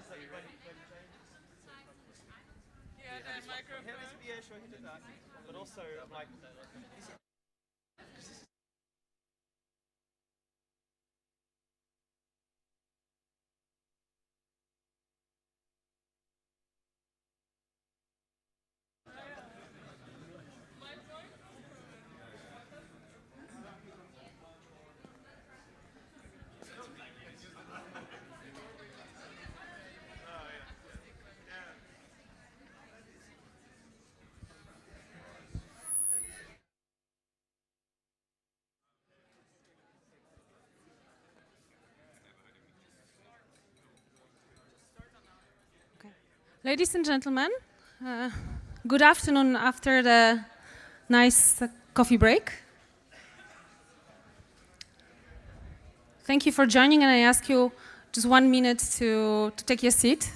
Yeah, the microphone. Yeah, sure, I can do that. But also, like, Ladies and gentlemen, good afternoon after the nice coffee break. Thank you for joining, and I ask you just 1 minute to take your seat.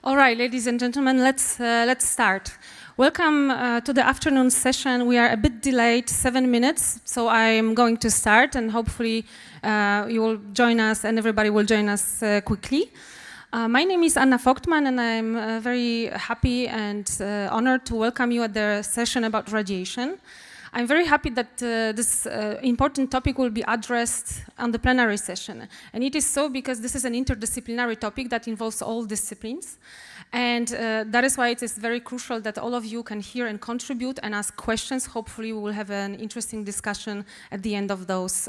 All right, ladies and gentlemen, let's start. Welcome to the afternoon session. We are a bit delayed, 7 minutes, so I am going to start, and hopefully you will join us, and everybody will join us quickly. My name is Anna Vogtman, and I'm very happy and honored to welcome you at the session about radiation. I'm very happy that this important topic will be addressed on the plenary session. And it is so because this is an interdisciplinary topic that involves all disciplines. And that is why it is very crucial that all of you can hear and contribute and ask questions. Hopefully we will have an interesting discussion at the end of this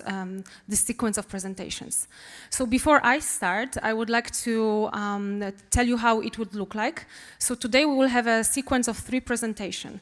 sequence of presentations. So before I start, I would like to tell you how it would look like. So today we will have a sequence of 3 presentations.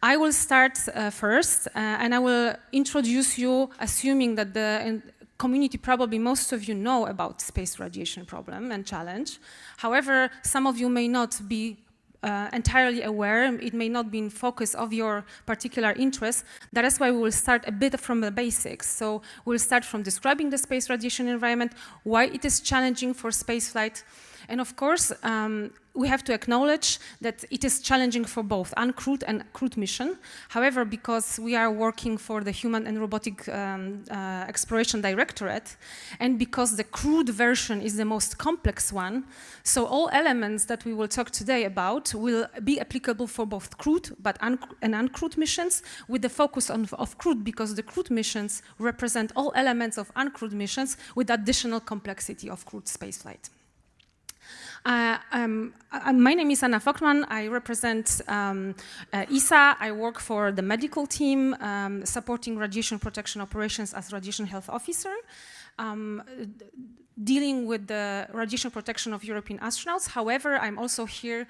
I will start first, and I will introduce you, assuming that the community, probably most of you know about space radiation problem and challenge. However, some of you may not be entirely aware. It may not be in focus of your particular interest. That is why we will start a bit from the basics. So we'll start from describing the space radiation environment, why it is challenging for spaceflight. And of course, we have to acknowledge that it is challenging for both uncrewed and crewed mission. However, because we are working for the Human and Robotic Exploration Directorate, and because the crewed version is the most complex one, so all elements that we will talk today about will be applicable for both crewed and uncrewed missions, with the focus of crewed, because the crewed missions represent all elements of uncrewed missions with additional complexity of crewed spaceflight. My name is Anna Vogtman. I represent ESA. I work for the medical team supporting radiation protection operations as radiation health officer, dealing with the radiation protection of European astronauts. However, I'm also here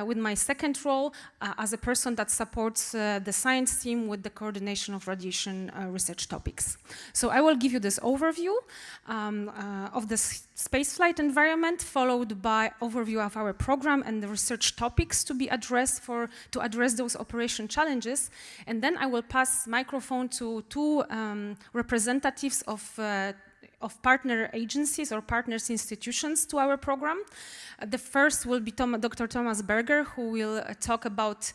with my second role as a person that supports the science team with the coordination of radiation research topics. So I will give you this overview of the spaceflight environment, followed by overview of our program and the research topics to be addressed to address those operation challenges. And then I will pass microphone to 2 representatives of partner agencies or partners institutions to our program. The first will be Dr. Thomas Berger, who will talk about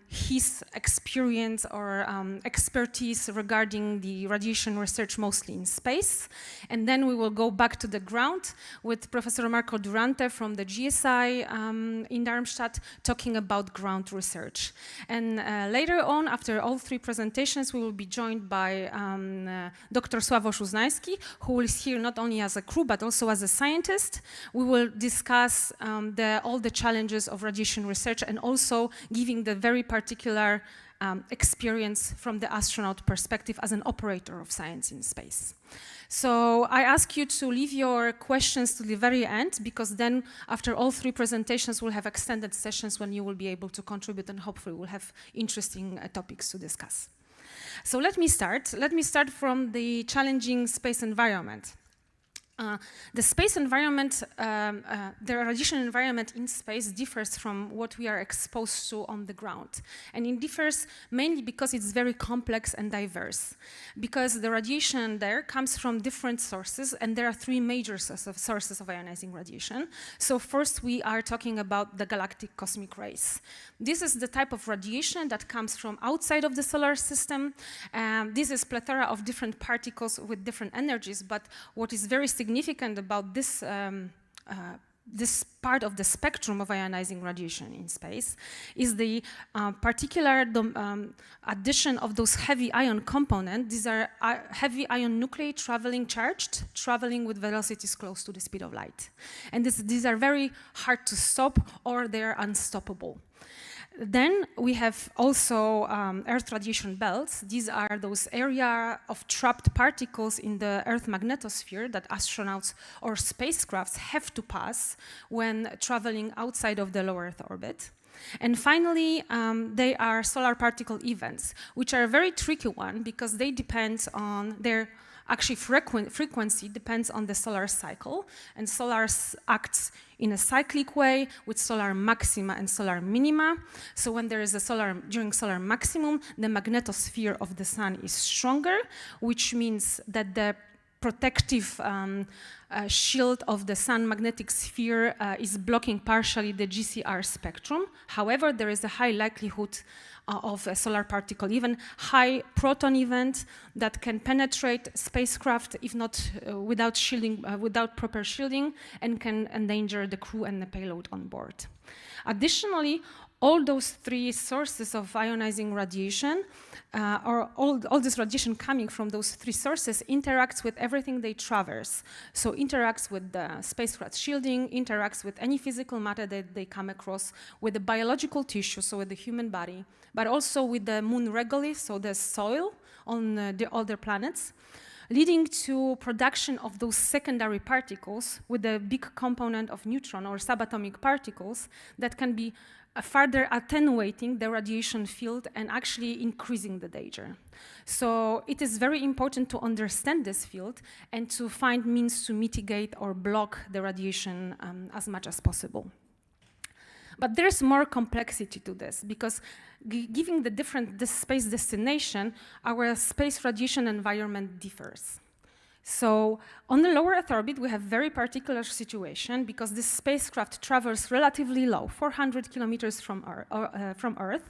his experience or expertise regarding the radiation research, mostly in space. And then we will go back to the ground with Professor Marco Durante from the GSI in Darmstadt, talking about ground research. And later on, after all 3 presentations, we will be joined by Dr. Sławomir Uznański, who is here not only as a crew, but also as a scientist. We will discuss all the challenges of radiation research, and also giving the very particular experience from the astronaut perspective as an operator of science in space. So I ask you to leave your questions to the very end, because then after all 3 presentations, we'll have extended sessions when you will be able to contribute, and hopefully we'll have interesting topics to discuss. So let me start. Let me start from the challenging space environment. The space environment, the radiation environment in space differs from what we are exposed to on the ground. And it differs mainly because it's very complex and diverse. Because the radiation there comes from different sources, and there are three major sources of ionizing radiation. So first we are talking about the galactic cosmic rays. This is the type of radiation that comes from outside of the solar system. This is plethora of different particles with different energies, but what is very significant about this this part of the spectrum of ionizing radiation in space is the particular addition of those heavy ion components. These are heavy ion nuclei traveling with velocities close to the speed of light. And these are very hard to stop, or they're unstoppable. Then we have also Earth radiation belts. These are those area of trapped particles in the Earth magnetosphere that astronauts or spacecrafts have to pass when traveling outside of the low Earth orbit. And finally, they are solar particle events, which are a very tricky one because they depend on their frequency depends on the solar cycle, and solar acts in a cyclic way with solar maxima and solar minima. So when there is during solar maximum, the magnetosphere of the sun is stronger, which means that the protective shield of the sun magnetic sphere is blocking partially the GCR spectrum. However, there is a high likelihood of a solar particle, even high proton event that can penetrate spacecraft, if not without shielding, without proper shielding, and can endanger the crew and the payload on board. Additionally, all those three sources of ionizing radiation, or all this radiation coming from those three sources, interacts with everything they traverse. So interacts with the spacecraft shielding, interacts with any physical matter that they come across, with the biological tissue, so with the human body, but also with the moon regolith, so the soil on the other planets, leading to production of those secondary particles with a big component of neutron or subatomic particles that can be further attenuating the radiation field and actually increasing the danger. So it is very important to understand this field and to find means to mitigate or block the radiation as much as possible. But there's more complexity to this because given the space destination, our space radiation environment differs. So on the lower Earth orbit, we have very particular situation because this spacecraft travels relatively low, 400 kilometers from Earth,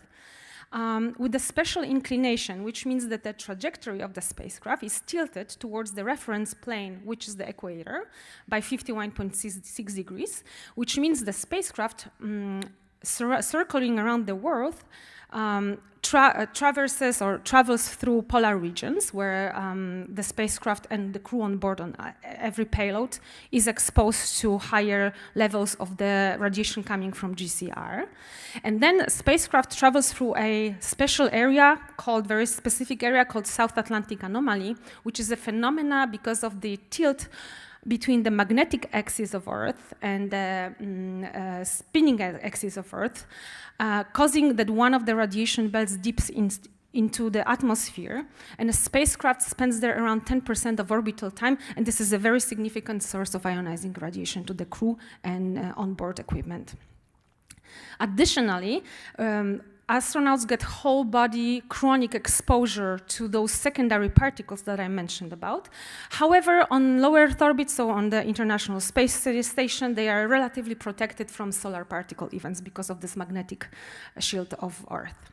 with a special inclination, which means that the trajectory of the spacecraft is tilted towards the reference plane, which is the equator, by 51.6 degrees, which means the spacecraft circling around the world traverses or travels through polar regions where the spacecraft and the crew on board on every payload is exposed to higher levels of the radiation coming from GCR. And then spacecraft travels through a special area called, very specific area called South Atlantic anomaly, which is a phenomena because of the tilt between the magnetic axis of Earth and the spinning axis of Earth, causing that one of the radiation belts dips into the atmosphere, and a spacecraft spends there around 10% of orbital time, and this is a very significant source of ionizing radiation to the crew and onboard equipment. Additionally, astronauts get whole body chronic exposure to those secondary particles that I mentioned about. However, on low Earth orbit, so on the International Space Station, they are relatively protected from solar particle events because of this magnetic shield of Earth.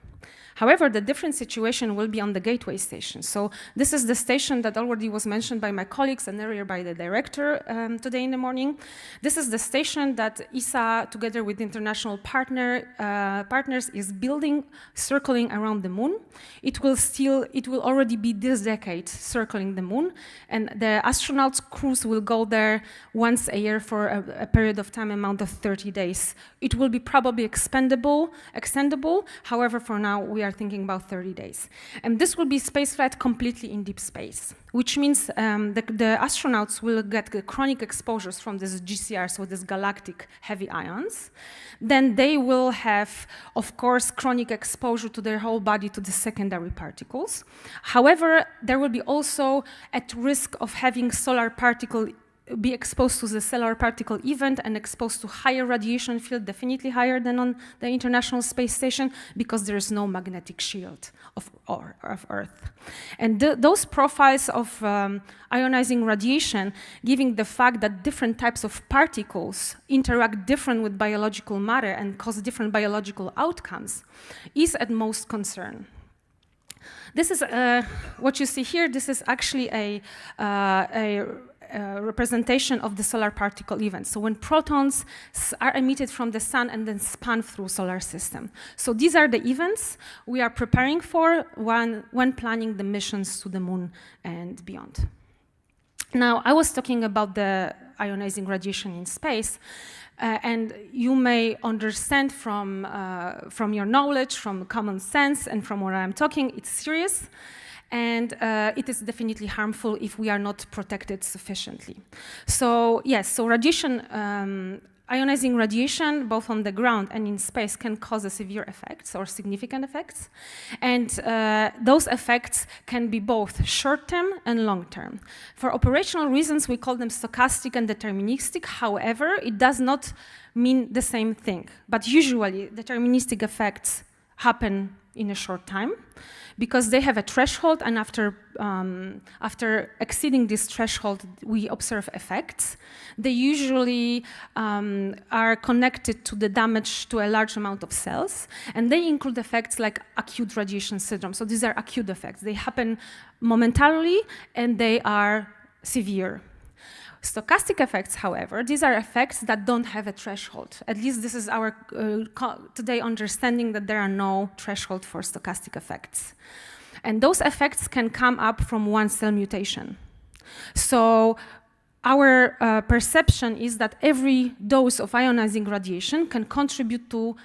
However, the different situation will be on the Gateway Station. So this is the station that already was mentioned by my colleagues and earlier by the director today in the morning. This is the station that ESA, together with international partners, is building, circling around the moon. It will already be this decade circling the moon, and the astronauts' crews will go there once a year for a period of time amount of 30 days. It will be probably extendable. However, for now, we are thinking about 30 days. And this will be spaceflight completely in deep space, which means the astronauts will get chronic exposures from this GCR, so this galactic heavy ions. Then they will have, of course, chronic exposure to their whole body to the secondary particles. However, there will be also at risk of having solar particle be exposed to the stellar particle event and exposed to higher radiation field, definitely higher than on the International Space Station, because there is no magnetic shield of Earth. And those profiles of ionizing radiation, giving the fact that different types of particles interact different with biological matter and cause different biological outcomes, is at most concern. This is what you see here. This is actually a representation of the solar particle event. So when protons are emitted from the sun and then spun through solar system. So these are the events we are preparing for when planning the missions to the moon and beyond. Now, I was talking about the ionizing radiation in space, and you may understand from your knowledge, from common sense, and from what I'm talking, it's serious. And it is definitely harmful if we are not protected sufficiently. So yes, so radiation, ionizing radiation, both on the ground and in space, can cause severe effects or significant effects. And those effects can be both short-term and long-term. For operational reasons, we call them stochastic and deterministic. However, it does not mean the same thing. But usually, deterministic effects happen in a short time, because they have a threshold, and after exceeding this threshold, we observe effects. They usually are connected to the damage to a large amount of cells, and they include effects like acute radiation syndrome. So these are acute effects. They happen momentarily, and they are severe. Stochastic effects, however, these are effects that don't have a threshold. At least this is our today understanding, that there are no threshold for stochastic effects. And those effects can come up from one cell mutation. So our perception is that every dose of ionizing radiation can contribute to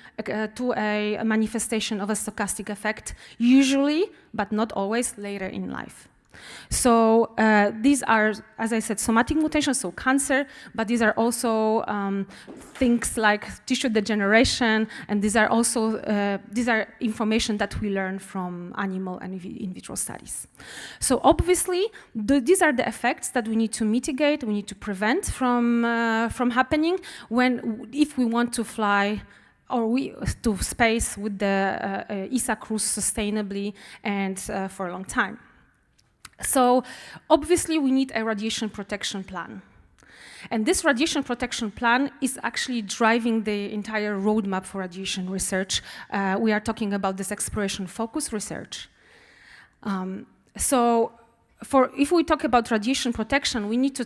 a manifestation of a stochastic effect, usually, but not always, later in life. So these are, as I said, somatic mutations, so cancer, but these are also things like tissue degeneration, and these are also information that we learn from animal and in vitro studies. So obviously, these are the effects that we need to mitigate, we need to prevent from happening if we want to fly to space with the ESA cruise sustainably and for a long time. So obviously we need a radiation protection plan. And this radiation protection plan is actually driving the entire roadmap for radiation research. We are talking about this exploration focus research. If we talk about radiation protection, we need to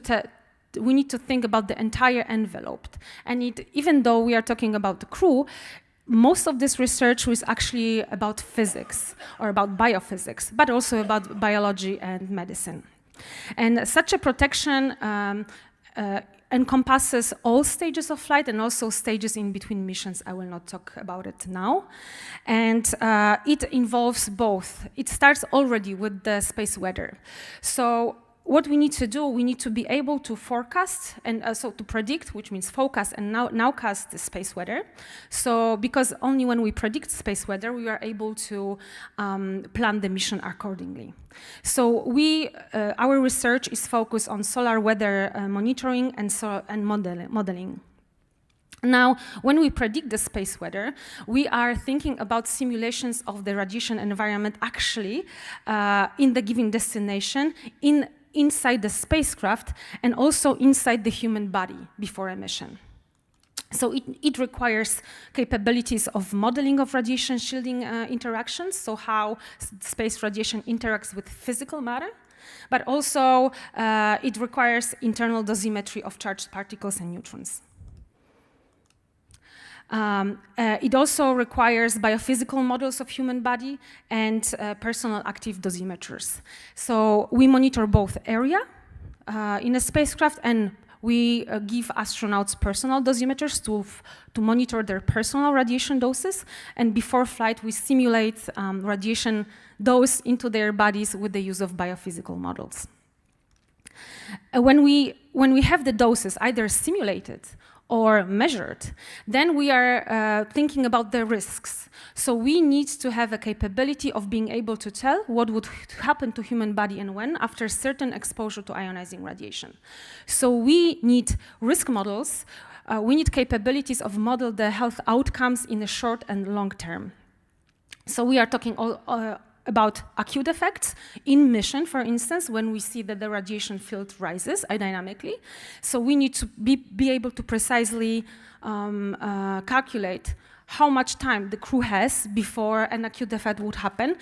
think about the entire envelope. And even though we are talking about the crew, most of this research was actually about physics or about biophysics, but also about biology and medicine. And such a protection encompasses all stages of flight and also stages in between missions. I will not talk about it now. And it involves both. It starts already with the space weather. So what we need to do, we need to be able to forecast and so to predict, which means forecast and nowcast the space weather. So because only when we predict space weather, we are able to plan the mission accordingly. So our research is focused on solar weather monitoring and modeling. Now, when we predict the space weather, we are thinking about simulations of the radiation environment actually in the given destination, inside the spacecraft, and also inside the human body before a mission. So it requires capabilities of modeling of radiation shielding interactions, so how space radiation interacts with physical matter, but also it requires internal dosimetry of charged particles and neutrons. It also requires biophysical models of human body and personal active dosimeters. So we monitor both area in a spacecraft, and we give astronauts personal dosimeters to monitor their personal radiation doses. And before flight, we simulate radiation dose into their bodies with the use of biophysical models. When we have the doses either simulated or measured, then we are thinking about the risks. So we need to have a capability of being able to tell what would happen to human body and when after certain exposure to ionizing radiation. So we need risk models. We need capabilities of model the health outcomes in the short and long term. So we are talking about acute effects in mission, for instance, when we see that the radiation field rises dynamically. So we need to be able to precisely calculate how much time the crew has before an acute effect would happen,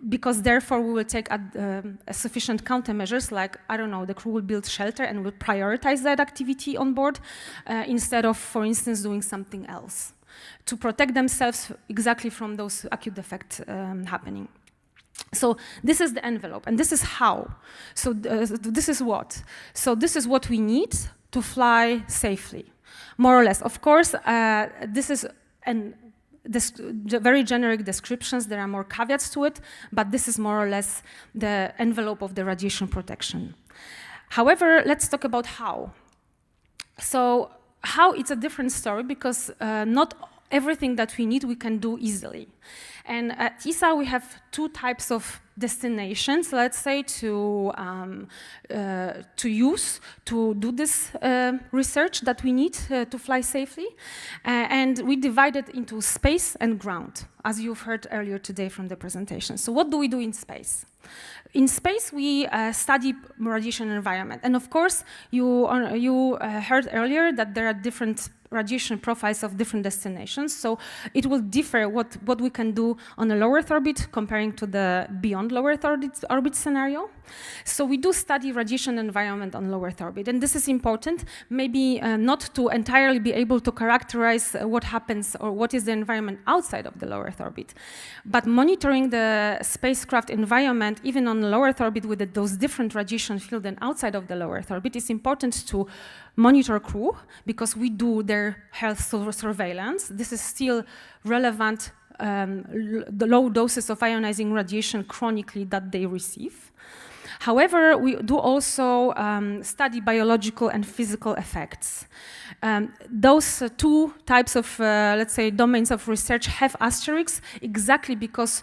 because therefore we will take sufficient countermeasures, like, I don't know, the crew will build shelter and will prioritize that activity on board instead of, for instance, doing something else to protect themselves exactly from those acute effects happening. So this is the envelope, and this is how. So this is what. So this is what we need to fly safely, more or less. Of course, this is very generic descriptions. There are more caveats to it, but this is more or less the envelope of the radiation protection. However, let's talk about how. So how, it's a different story, because not everything that we need we can do easily. And at ESA we have two types of destinations, let's say, to use to do this research that we need to fly safely. And we divide it into space and ground, as you've heard earlier today from the presentation. So what do we do in space? In space, we study radiation environment. And of course, you heard earlier that there are different radiation profiles of different destinations. So it will differ what we can do on a low Earth orbit comparing to the beyond low Earth orbit scenario. So we do study radiation environment on low Earth orbit. And this is important, maybe not to entirely be able to characterize what happens or what is the environment outside of the low Earth orbit, but monitoring the spacecraft environment, even on low Earth orbit with those different radiation field and outside of the low Earth orbit, is important to monitor crew, because we do their health surveillance. This is still relevant, the low doses of ionizing radiation chronically that they receive. However, we do also study biological and physical effects. Those two types of, let's say, domains of research have asterisks exactly because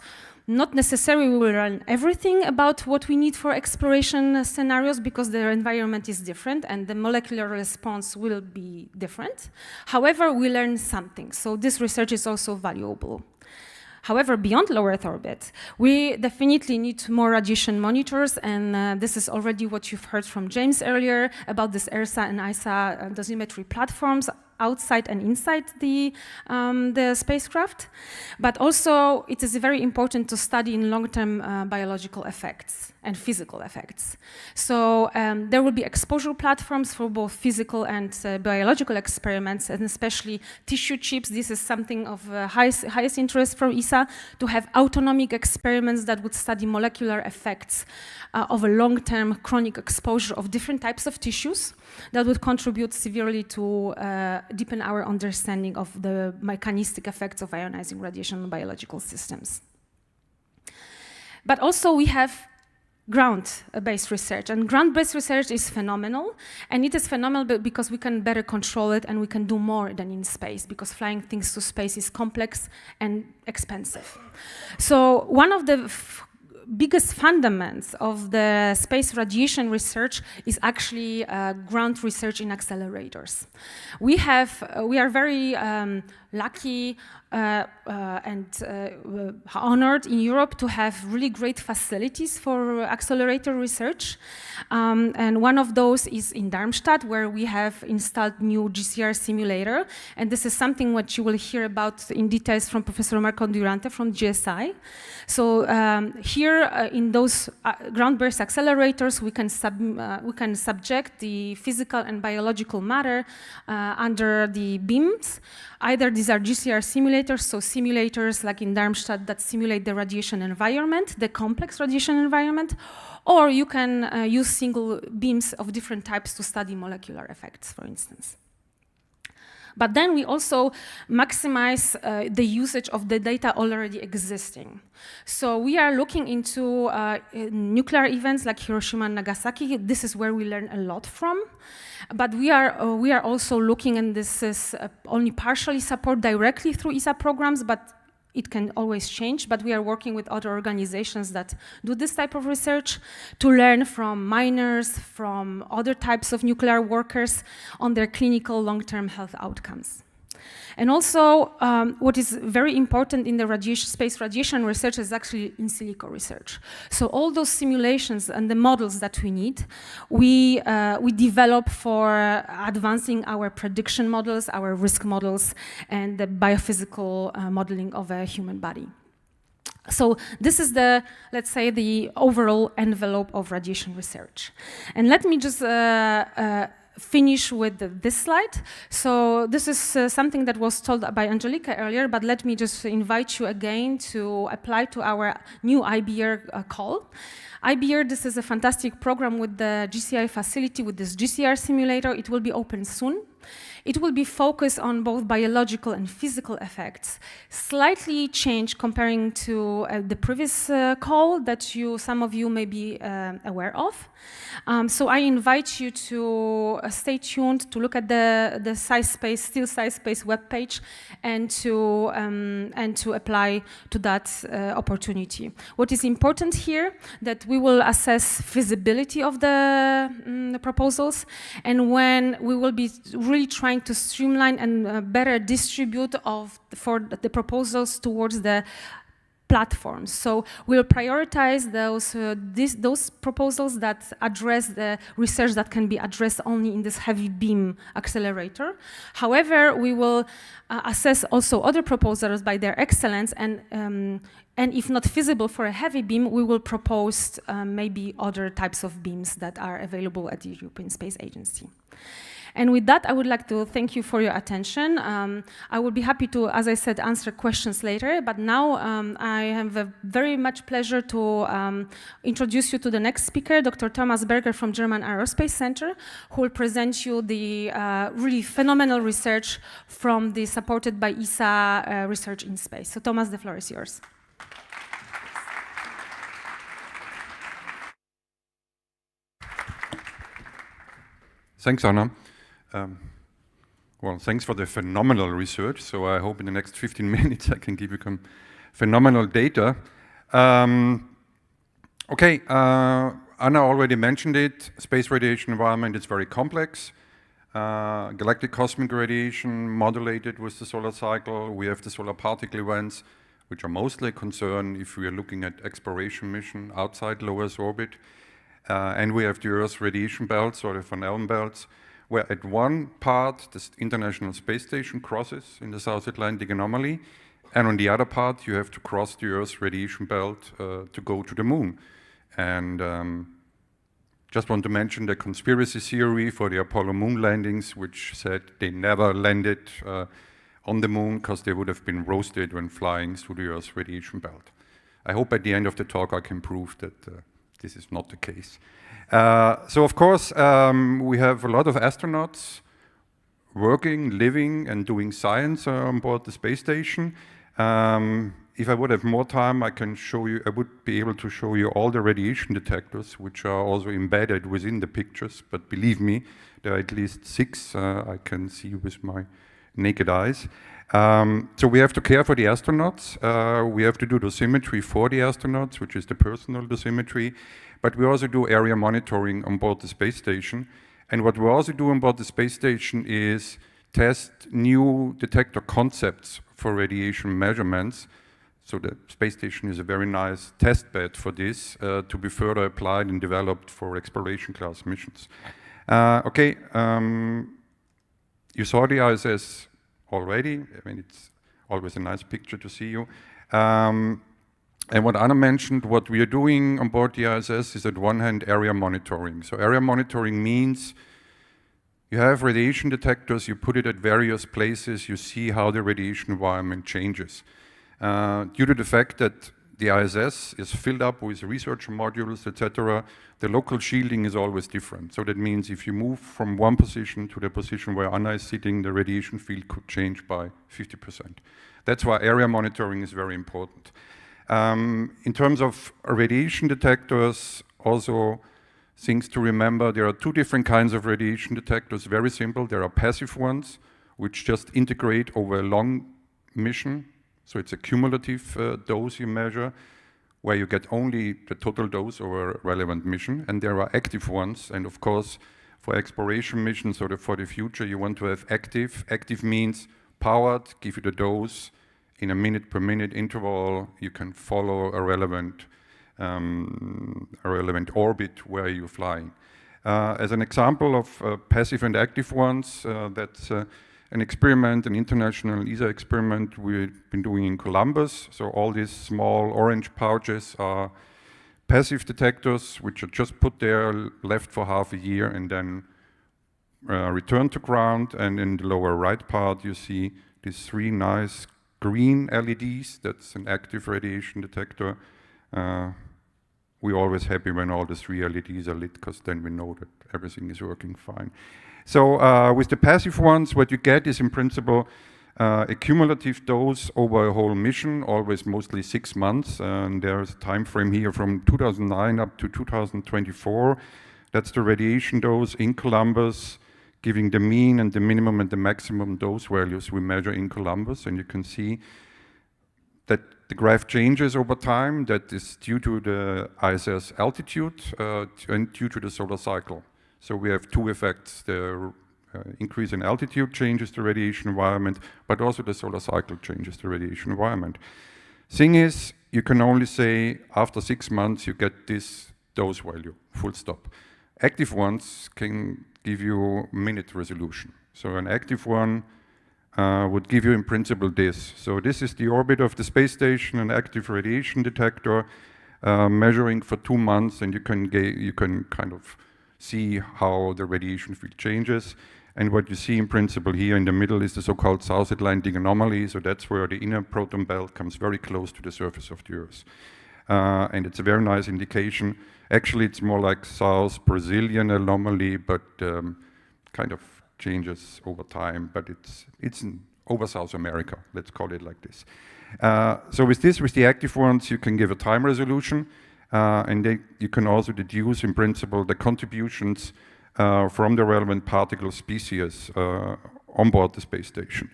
not necessarily we will learn everything about what we need for exploration scenarios, because their environment is different and the molecular response will be different. However, we learn something, so this research is also valuable. However, beyond low Earth orbit, we definitely need more radiation monitors, and this is already what you've heard from James earlier about this ESA and ESA dosimetry platforms outside and inside the spacecraft. But also, it is very important to study in long-term biological effects and physical effects. So there will be exposure platforms for both physical and biological experiments, and especially tissue chips. This is something of highest interest for ESA, to have autonomic experiments that would study molecular effects of a long-term chronic exposure of different types of tissues that would contribute severely to deepen our understanding of the mechanistic effects of ionizing radiation on biological systems. But also we have ground-based research, and ground-based research is phenomenal, and it is phenomenal because we can better control it and we can do more than in space, because flying things to space is complex and expensive. So one of the biggest fundaments of the space radiation research is actually ground research in accelerators. We are very lucky and honored in Europe to have really great facilities for accelerator research. And one of those is in Darmstadt, where we have installed new GCR simulator. And this is something which you will hear about in details from Professor Marco Durante from GSI. So here in those ground-based accelerators, we can subject the physical and biological matter under the beams. Either these are GCR simulators, so simulators like in Darmstadt that simulate the radiation environment, the complex radiation environment, or you can use single beams of different types to study molecular effects, for instance. But then we also maximize the usage of the data already existing. So we are looking into nuclear events like Hiroshima and Nagasaki. This is where we learn a lot from. But we are also looking, and this is only partially supported directly through ESA programs, but it can always change, but we are working with other organizations that do this type of research to learn from miners, from other types of nuclear workers on their clinical long-term health outcomes. And also, what is very important in the space radiation research is actually in silico research. So all those simulations and the models that we need, we develop for advancing our prediction models, our risk models, and the biophysical modeling of a human body. So this is the, let's say, the overall envelope of radiation research. And let me just finish with this slide. So this is something that was told by Angelika earlier, but let me just invite you again to apply to our new IBR call. IBR, this is a fantastic program with the GCI facility, with this GCR simulator. It will be open soon. It will be focused on both biological and physical effects, slightly changed comparing to the previous call that some of you may be aware of. So I invite you to stay tuned, to look at the still SciSpace webpage, and to apply to that opportunity. What is important here, that we will assess feasibility of the proposals, and when we will be really trying to streamline and better distribute for the proposals towards the platforms. So we'll prioritize those proposals that address the research that can be addressed only in this heavy beam accelerator. However, we will assess also other proposals by their excellence, and if not feasible for a heavy beam, we will propose maybe other types of beams that are available at the European Space Agency. And with that, I would like to thank you for your attention. I would be happy to, as I said, answer questions later, but now I have a very much pleasure to introduce you to the next speaker, Dr. Thomas Berger from German Aerospace Center, who will present you the really phenomenal research from the supported by ESA research in space. So Thomas, the floor is yours. Thanks, Anna. Well, thanks for the phenomenal research. So I hope in the next 15 minutes I can give you some phenomenal data. Okay, Anna already mentioned it. Space radiation environment is very complex. Galactic cosmic radiation modulated with the solar cycle. We have the solar particle events, which are mostly concerned if we are looking at exploration mission outside low Earth orbit. And we have the Earth radiation belts, or the Van Allen belts, where at one part the International Space Station crosses in the South Atlantic anomaly, and on the other part you have to cross the Earth's radiation belt to go to the moon. And just want to mention the conspiracy theory for the Apollo moon landings, which said they never landed on the moon because they would have been roasted when flying through the Earth's radiation belt. I hope at the end of the talk I can prove that this is not the case. So of course, we have a lot of astronauts working, living, and doing science on board the space station. If I would have more time, I would be able to show you all the radiation detectors, which are also embedded within the pictures. But believe me, there are at least 6 I can see with my naked eyes. So we have to care for the astronauts. We have to do dosimetry for the astronauts, which is the personal dosimetry. But we also do area monitoring on board the space station. And what we also do on board the space station is test new detector concepts for radiation measurements. So the space station is a very nice test bed for this to be further applied and developed for exploration class missions. Okay, you saw the ISS already. I mean, it's always a nice picture to see you. And what Anna mentioned, what we are doing on board the ISS is at one hand area monitoring. So area monitoring means you have radiation detectors, you put it at various places, you see how the radiation environment changes. Due to the fact that the ISS is filled up with research modules, etc., the local shielding is always different. So that means if you move from one position to the position where Anna is sitting, the radiation field could change by 50%. That's why area monitoring is very important. In terms of radiation detectors, also things to remember, there are two different kinds of radiation detectors, very simple. There are passive ones, which just integrate over a long mission. So it's a cumulative dose you measure, where you get only the total dose over a relevant mission. And there are active ones. And of course, for exploration missions or for the future, you want to have active. Active means powered, give you the dose in a minute per minute interval. You can follow a relevant orbit where you're flying. As an example of passive and active ones, that's an experiment, an international ESA experiment we've been doing in Columbus. So all these small orange pouches are passive detectors, which are just put there, left for half a year, and then returned to ground. And in the lower right part, you see these three nice green LEDs. That's an active radiation detector. We're always happy when all the three LEDs are lit, because then we know that everything is working fine. So with the passive ones, what you get is in principle a cumulative dose over a whole mission, always mostly 6 months. And there's a time frame here from 2009 up to 2024. That's the radiation dose in Columbus, giving the mean and the minimum and the maximum dose values we measure in Columbus. And you can see that the graph changes over time. That is due to the ISS altitude and due to the solar cycle. So we have two effects. The increase in altitude changes the radiation environment, but also the solar cycle changes the radiation environment. Thing is, you can only say after 6 months you get this dose value, full stop. Active ones can give you minute resolution. So an active one would give you in principle this. So this is the orbit of the space station, an active radiation detector measuring for 2 months, and you can kind of see how the radiation field changes. And what you see in principle here in the middle is the so-called South Atlantic anomaly. So that's where the inner proton belt comes very close to the surface of the Earth. And it's a very nice indication. Actually, it's more like South Brazilian anomaly, but kind of changes over time. But it's over South America, let's call it like this. So with the active ones, you can give a time resolution. And you can also deduce, in principle, the contributions from the relevant particle species on board the space station.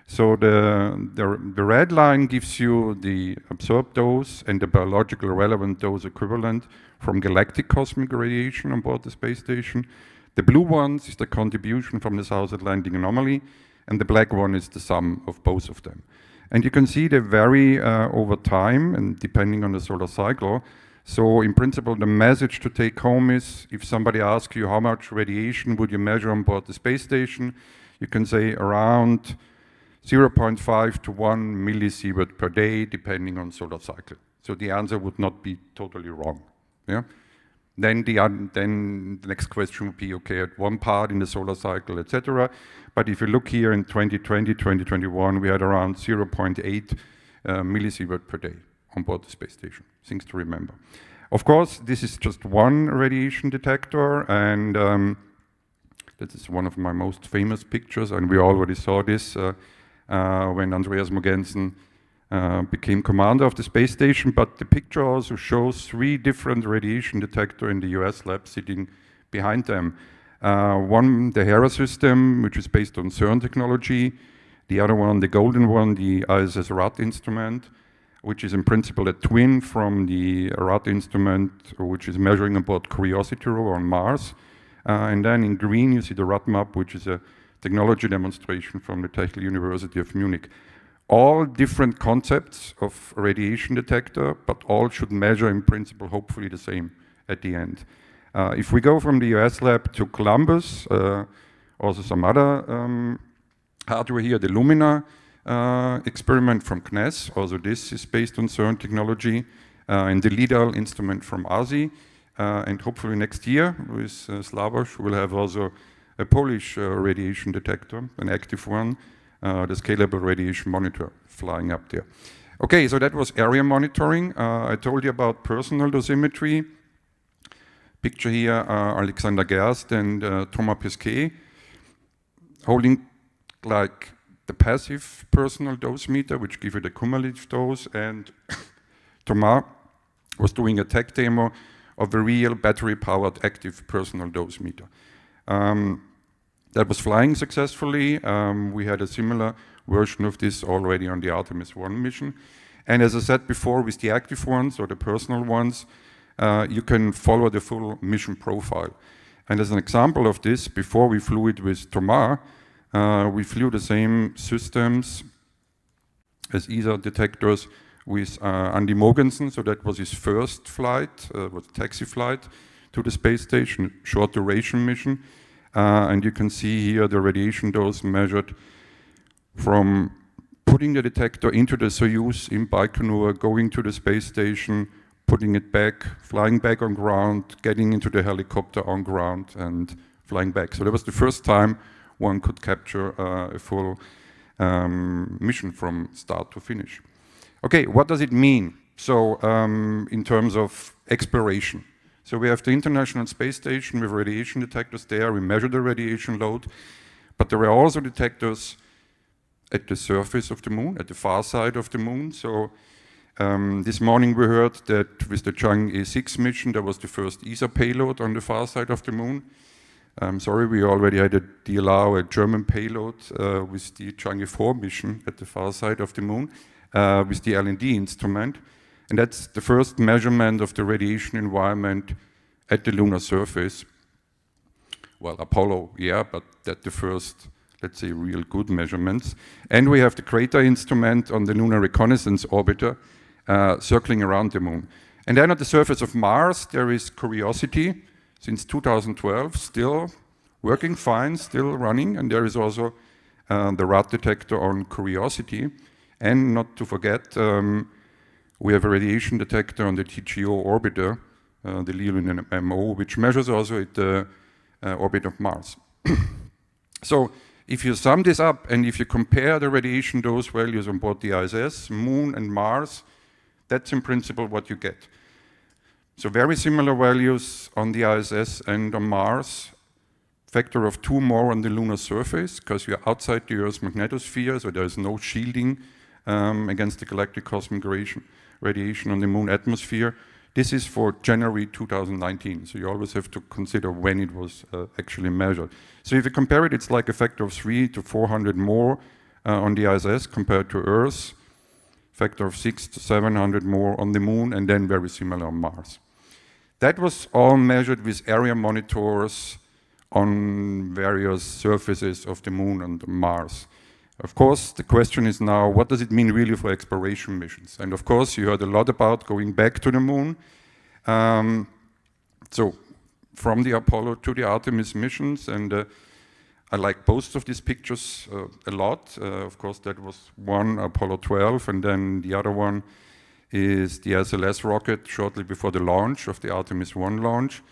So the red line gives you the absorbed dose and the biological relevant dose equivalent from galactic cosmic radiation on board the space station. The blue ones is the contribution from the South Atlantic anomaly, and the black one is the sum of both of them. And you can see they vary over time and depending on the solar cycle. So in principle, the message to take home is, if somebody asks you how much radiation would you measure on board the space station, you can say around 0.5 to 1 millisievert per day, depending on solar cycle. So the answer would not be totally wrong. Yeah. Then the next question would be, okay, at one part in the solar cycle, etc. But if you look here in 2020, 2021, we had around 0.8 millisievert per day on board the space station. Things to remember. Of course, this is just one radiation detector, and this is one of my most famous pictures, and we already saw this when Andreas Mogensen became commander of the space station. But the picture also shows 3 different radiation detectors in the US lab sitting behind them. One, the ESA-HRE system, which is based on CERN technology. The other one, the golden one, the ISS-RAD instrument, which is in principle a twin from the RAD instrument, which is measuring aboard Curiosity rover on Mars. And then in green, you see the RAD map, which is a technology demonstration from the Technical University of Munich. All different concepts of radiation detector, but all should measure in principle, hopefully the same at the end. If we go from the US lab to Columbus, also some other hardware here, the Lumina experiment from CNES. Also this is based on CERN technology, and the LIDAR instrument from ASI. And hopefully next year with Slavoj we'll have also a Polish radiation detector, an active one, the scalable radiation monitor flying up there. Okay, so that was area monitoring. I told you about personal dosimetry. Picture here, Alexander Gerst and Thomas Pesquet holding like the passive personal dosimeter, which gives you the cumulative dose, and Thomas was doing a tech demo of a real battery-powered active personal dosimeter. That was flying successfully. We had a similar version of this already on the Artemis 1 mission. And as I said before, with the active ones or the personal ones, you can follow the full mission profile. And as an example of this, before we flew it with Thomas, we flew the same systems as ESA detectors with Andy Mogensen. So that was his first flight, was a taxi flight to the space station, short duration mission. And you can see here the radiation dose measured from putting the detector into the Soyuz in Baikonur, going to the space station, putting it back, flying back on ground, getting into the helicopter on ground and flying back. So that was the first time one could capture a full mission from start to finish. Okay, what does it mean? So in terms of exploration. So we have the International Space Station with radiation detectors there. We measure the radiation load, but there are also detectors at the surface of the moon, at the far side of the moon. So this morning we heard that with the Chang'e 6 mission, there was the first ESA payload on the far side of the moon. Sorry, we already had a DLR, a German payload with the Chang'e 4 mission at the far side of the moon with the LND instrument. And that's the first measurement of the radiation environment at the lunar surface. Well, Apollo, yeah, but that's the first, let's say, real good measurements. And we have the crater instrument on the Lunar Reconnaissance Orbiter circling around the moon. And then at the surface of Mars, there is Curiosity, since 2012, still working fine, still running. And there is also the RAD detector on Curiosity. And not to forget, we have a radiation detector on the TGO orbiter, the Leonid MO, which measures also at the orbit of Mars. So if you sum this up and if you compare the radiation dose values on board the ISS, Moon and Mars, that's in principle what you get. So very similar values on the ISS and on Mars, factor of 2 more on the lunar surface, because you're outside the Earth's magnetosphere, so there is no shielding against the galactic cosmic radiation on the moon atmosphere. This is for January 2019, so you always have to consider when it was actually measured. So if you compare it, it's like a factor of 300 to 400 more on the ISS compared to Earth, factor of 600 to 700 more on the moon, and then very similar on Mars. That was all measured with area monitors on various surfaces of the moon and Mars. Of course, the question is now, what does it mean really for exploration missions? And of course, you heard a lot about going back to the moon. So from the Apollo to the Artemis missions, and I like both of these pictures a lot. Of course, that was one, Apollo 12, and then the other one is the SLS rocket shortly before the launch of the Artemis 1 launch,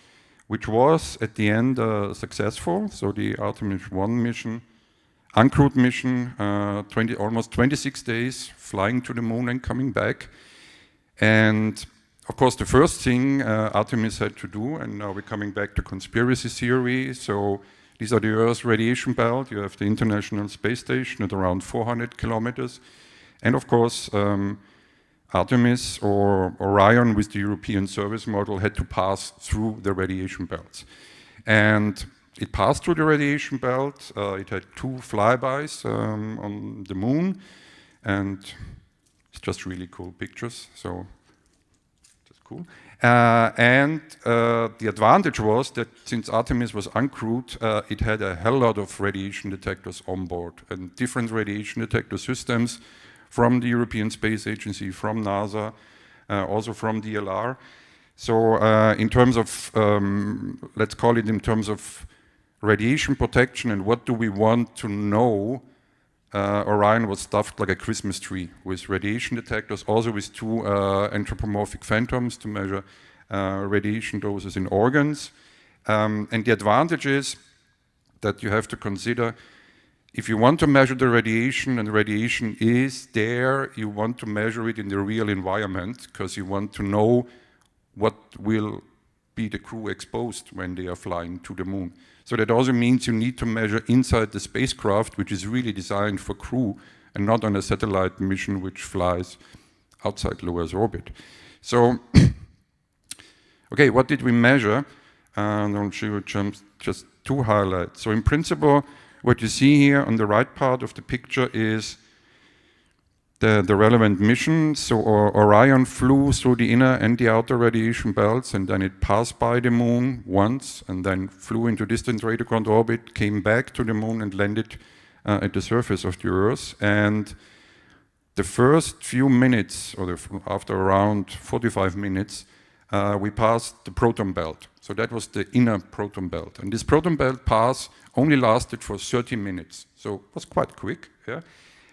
which was at the end successful. So the Artemis 1 mission, uncrewed mission, almost 26 days flying to the moon and coming back. And of course, the first thing Artemis had to do, and now we're coming back to conspiracy theory. So these are the Earth's radiation belt. You have the International Space Station at around 400 kilometers. And of course, Artemis or Orion with the European service model had to pass through the radiation belts. And it passed through the radiation belt. It had 2 flybys on the moon, and it's just really cool pictures. So just cool. And the advantage was that since Artemis was uncrewed, it had a hell lot of radiation detectors on board and different radiation detector systems from the European Space Agency, from NASA, also from DLR. So in terms of, let's call it in terms of radiation protection and what do we want to know, Orion was stuffed like a Christmas tree with radiation detectors, also with 2 anthropomorphic phantoms to measure radiation doses in organs. And the advantage is that you have to consider if you want to measure the radiation and the radiation is there, you want to measure it in the real environment because you want to know what will be the crew exposed when they are flying to the moon. So that also means you need to measure inside the spacecraft, which is really designed for crew and not on a satellite mission which flies outside low Earth orbit. So, okay, what did we measure? And I'll show you just two highlights. So in principle, what you see here on the right part of the picture is the relevant mission. So Orion flew through the inner and the outer radiation belts, and then it passed by the moon once, and then flew into distant radioground orbit, came back to the moon and landed at the surface of the Earth. And the first few minutes, or after around 45 minutes, we passed the proton belt. So that was the inner proton belt. And this proton belt pass only lasted for 30 minutes. So it was quite quick, yeah?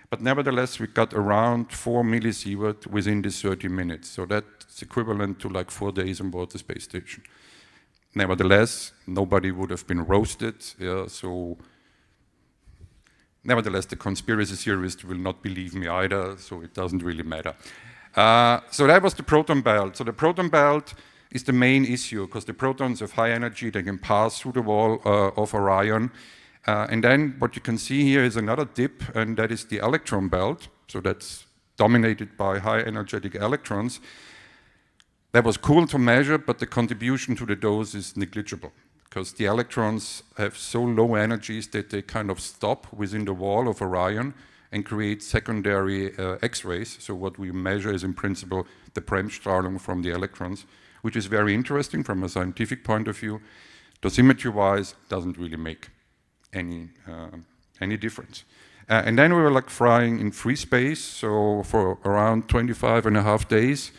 But nevertheless, we got around 4 millisievert within this 30 minutes. So that's equivalent to like 4 days on board the space station. Nevertheless, nobody would have been roasted, yeah? So nevertheless, the conspiracy theorists will not believe me either, so it doesn't really matter. So that was the proton belt. So the proton belt is the main issue because the protons have high energy, they can pass through the wall of Orion. And then what you can see here is another dip, and that is the electron belt. So that's dominated by high energetic electrons. That was cool to measure, but the contribution to the dose is negligible because the electrons have so low energies that they kind of stop within the wall of Orion and create secondary X-rays. So what we measure is in principle the Bremsstrahlung from the electrons, which is very interesting from a scientific point of view. Dosimetry-wise, doesn't really make any difference. And then we were like flying in free space, so for around 25.5 days,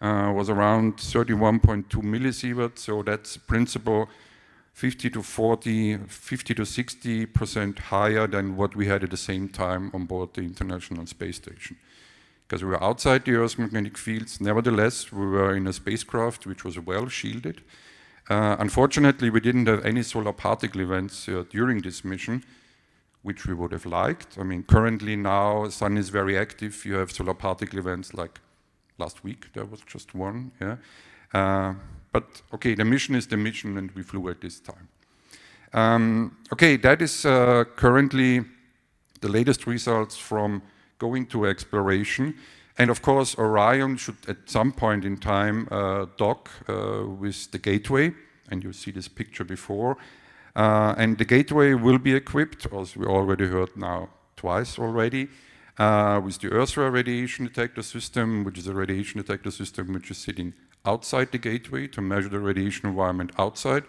was around 31.2 millisievert, so that's principle 50 to 60% higher than what we had at the same time on board the International Space Station. Because we were outside the Earth's magnetic fields, nevertheless, we were in a spacecraft which was well shielded. Unfortunately, we didn't have any solar particle events during this mission, which we would have liked. I mean, currently now, the sun is very active. You have solar particle events like last week, there was just one, yeah. But okay, the mission is the mission, and we flew at this time. Okay, that is currently the latest results from going to exploration. And of course, Orion should at some point in time dock with the gateway, and you see this picture before. And the gateway will be equipped, as we already heard now twice already, with the ESA-HRE radiation detector system, which is a radiation detector system which is sitting outside the gateway to measure the radiation environment outside.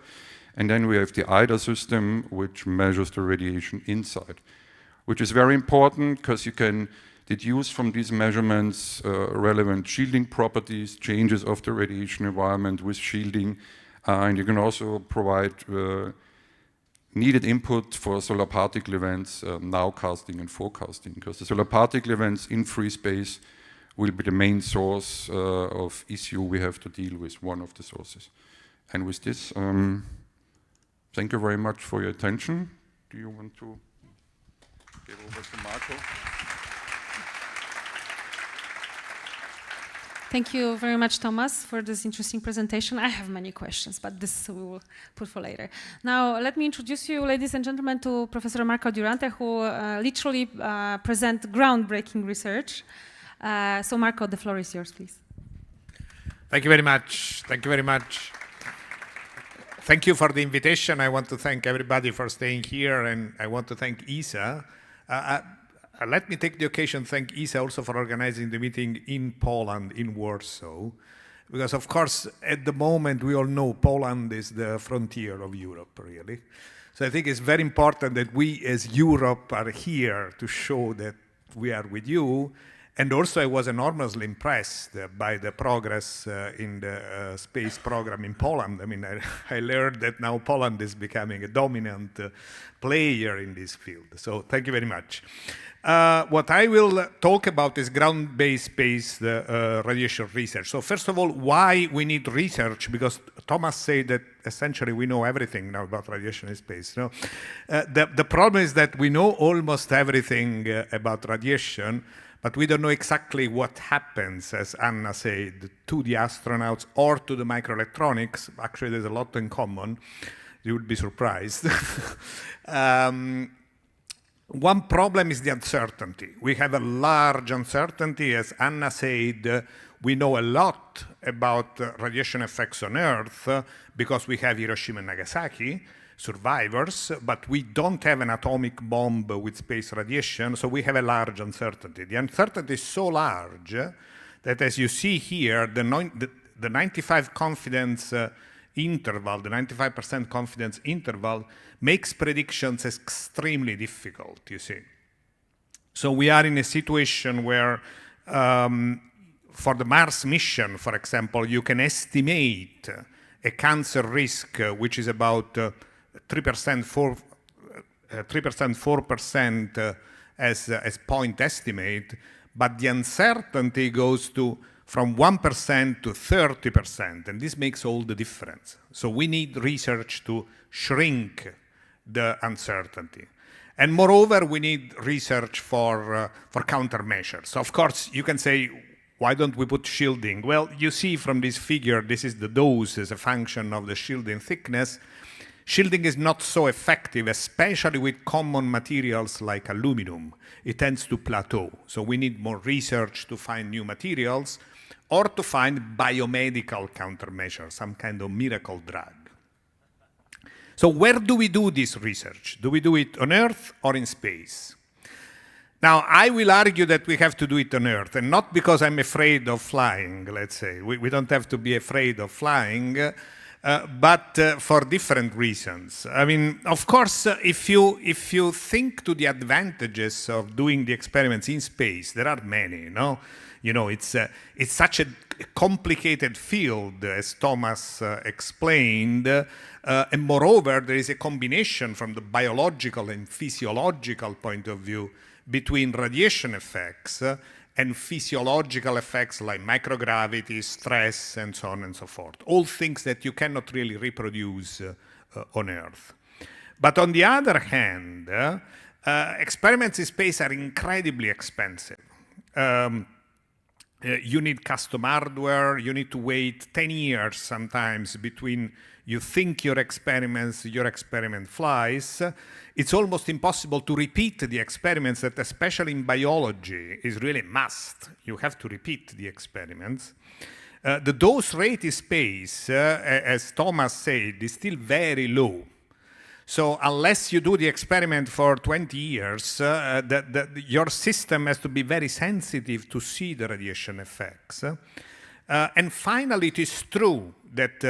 And then we have the EIDA system, which measures the radiation inside, which is very important because you can deduce from these measurements relevant shielding properties, changes of the radiation environment with shielding, and you can also provide needed input for solar particle events, nowcasting and forecasting, because the solar particle events in free space will be the main source of issue we have to deal with, one of the sources. And with this, thank you very much for your attention. Do you want to give over to Marco? Thank you very much, Thomas, for this interesting presentation. I have many questions, but this we will put for later. Now, let me introduce you, ladies and gentlemen, to Professor Marco Durante, who literally presents groundbreaking research. So, Marco, the floor is yours, please. Thank you very much. Thank you very much. Thank you for the invitation. I want to thank everybody for staying here, and I want to thank ESA. Let me take the occasion to thank ESA also for organizing the meeting in Poland, in Warsaw, because of course, at the moment, we all know Poland is the frontier of Europe, really. So I think it's very important that we as Europe are here to show that we are with you. And also I was enormously impressed by the progress in the space program in Poland. I mean, I learned that now Poland is becoming a dominant player in this field. So thank you very much. What I will talk about is ground-based radiation research. So first of all, why we need research? Because Thomas said that essentially we know everything now about radiation in space. No? The problem is that we know almost everything about radiation, but we don't know exactly what happens, as Anna said, to the astronauts or to the microelectronics. Actually, there's a lot in common. You would be surprised. One problem is the uncertainty. We have a large uncertainty. As Anna said, we know a lot about radiation effects on Earth because we have Hiroshima and Nagasaki survivors, but we don't have an atomic bomb with space radiation, so we have a large uncertainty. The uncertainty is so large that, as you see here, the 95% confidence interval makes predictions extremely difficult, you see. So we are in a situation where for the Mars mission, for example, you can estimate a cancer risk which is about 3%, 4% as point estimate, but the uncertainty goes from 1% to 30%, and this makes all the difference. So we need research to shrink the uncertainty. And moreover, we need research for countermeasures. Of course, you can say, why don't we put shielding? Well, you see from this figure, this is the dose as a function of the shielding thickness. Shielding is not so effective, especially with common materials like aluminum. It tends to plateau. So we need more research to find new materials or to find biomedical countermeasures, some kind of miracle drug. So where do we do this research? Do we do it on Earth or in space? Now, I will argue that we have to do it on Earth, and not because I'm afraid of flying, let's say. We don't have to be afraid of flying, but for different reasons. I mean, of course, if you think to the advantages of doing the experiments in space, there are many, no? You know, it's such a complicated field, as Thomas explained, and moreover, there is a combination from the biological and physiological point of view between radiation effects and physiological effects like microgravity, stress, and so on and so forth. All things that you cannot really reproduce on Earth. But on the other hand, experiments in space are incredibly expensive. You need custom hardware, you need to wait 10 years sometimes between you think your experiment flies. It's almost impossible to repeat the experiments that, especially in biology, is really a must. You have to repeat the experiments. The dose rate in space, as Thomas said, is still very low. So unless you do the experiment for 20 years, your system has to be very sensitive to see the radiation effects. And finally, it is true that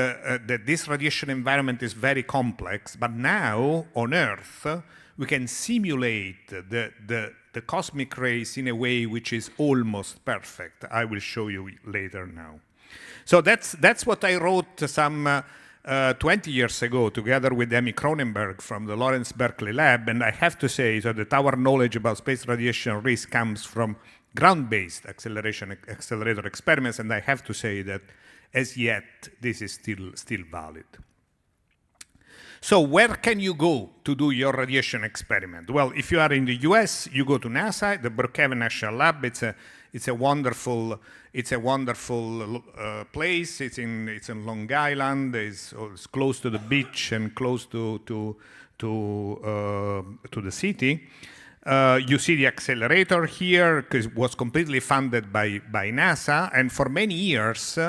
this radiation environment is very complex, but now on Earth, we can simulate the cosmic rays in a way which is almost perfect. I will show you later now. So that's what I wrote some 20 years ago, together with Emmy Cronenberg from the Lawrence Berkeley Lab, and I have to say that our knowledge about space radiation risk comes from ground-based accelerator experiments, and I have to say that as yet this is still valid. So where can you go to do your radiation experiment? Well, if you are in the US, you go to NASA, the Brookhaven National Lab. It's a wonderful place. It's in Long Island. It's close to the beach and close to the city. You see the accelerator here, because it was completely funded by NASA, and for many years,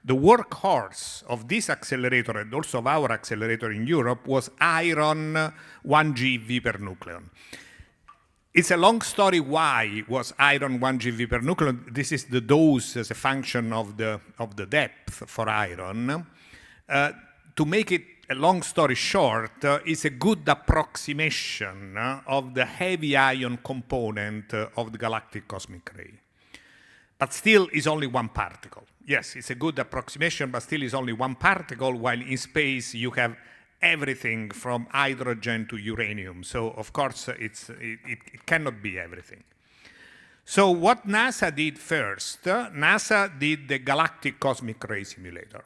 the workhorse of this accelerator and also of our accelerator in Europe was iron 1 GeV per nucleon. It's a long story why was iron 1 GeV per nucleon. This is the dose as a function of the depth for iron. To make it a long story short, it's a good approximation of the heavy ion component of the galactic cosmic ray. But still is only one particle. Yes, it's a good approximation, but still is only one particle, while in space you have everything from hydrogen to uranium. So of course, it cannot be everything. So what NASA did first, NASA did the Galactic Cosmic Ray Simulator.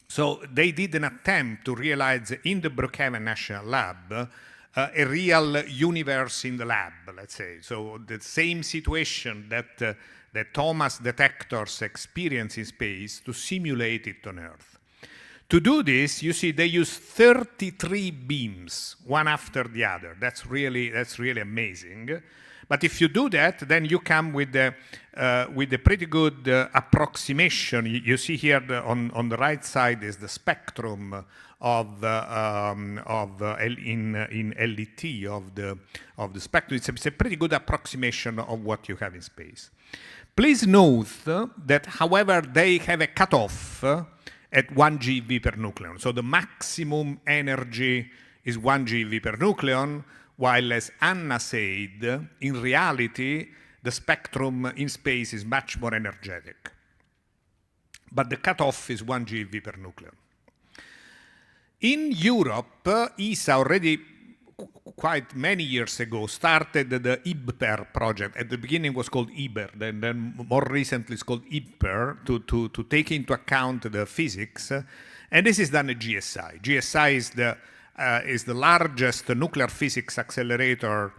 So they did an attempt to realize in the Brookhaven National Lab a real universe in the lab, let's say. So the same situation that Thomas detectors experience in space, to simulate it on Earth. To do this, you see, they use 33 beams, one after the other. That's really amazing. But if you do that, then you come with a pretty good approximation. You see here on the right side is the spectrum in LET of the spectrum. It's a pretty good approximation of what you have in space. Please note that, however, they have a cutoff at 1 GeV per nucleon. So the maximum energy is 1 GeV per nucleon, while, as Anna said, in reality, the spectrum in space is much more energetic. But the cutoff is 1 GeV per nucleon. In Europe, ESA already quite many years ago started the IBPER project. At the beginning it was called IBER, then more recently it's called IBPER, to take into account the physics. And this is done at GSI. GSI is the largest nuclear physics accelerator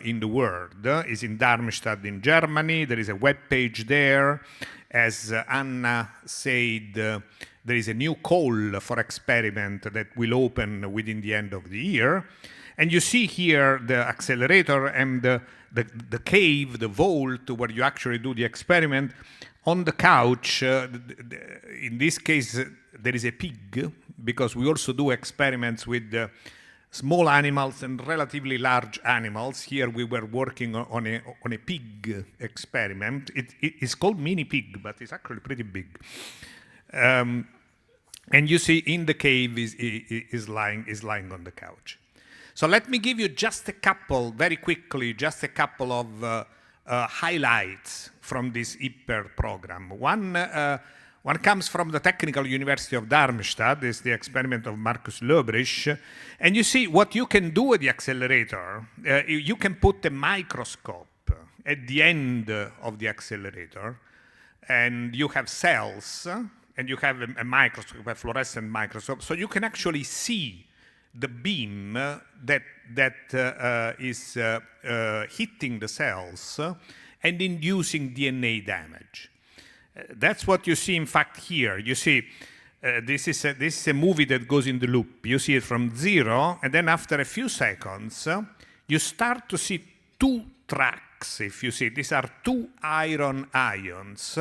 in the world. It's in Darmstadt in Germany. There is a web page there. As Anna said, there is a new call for experiment that will open within the end of the year. And you see here the accelerator and the cave, the vault where you actually do the experiment. On the couch, in this case, there is a pig, because we also do experiments with small animals and relatively large animals. Here we were working on a pig experiment. It is called mini pig, but it's actually pretty big. And you see in the cave is lying on the couch. So let me give you just a couple, very quickly, just a couple of highlights from this IBPER program. One comes from the Technical University of Darmstadt. This is the experiment of Markus Löbrich. And you see what you can do with the accelerator. You can put a microscope at the end of the accelerator, and you have cells, and you have a microscope, a fluorescent microscope, so you can actually see the beam that is hitting the cells and inducing DNA damage. That's what you see, in fact, here. You see, this is a movie that goes in the loop. You see it from 0, and then after a few seconds, you start to see two tracks. If you see, these are two iron ions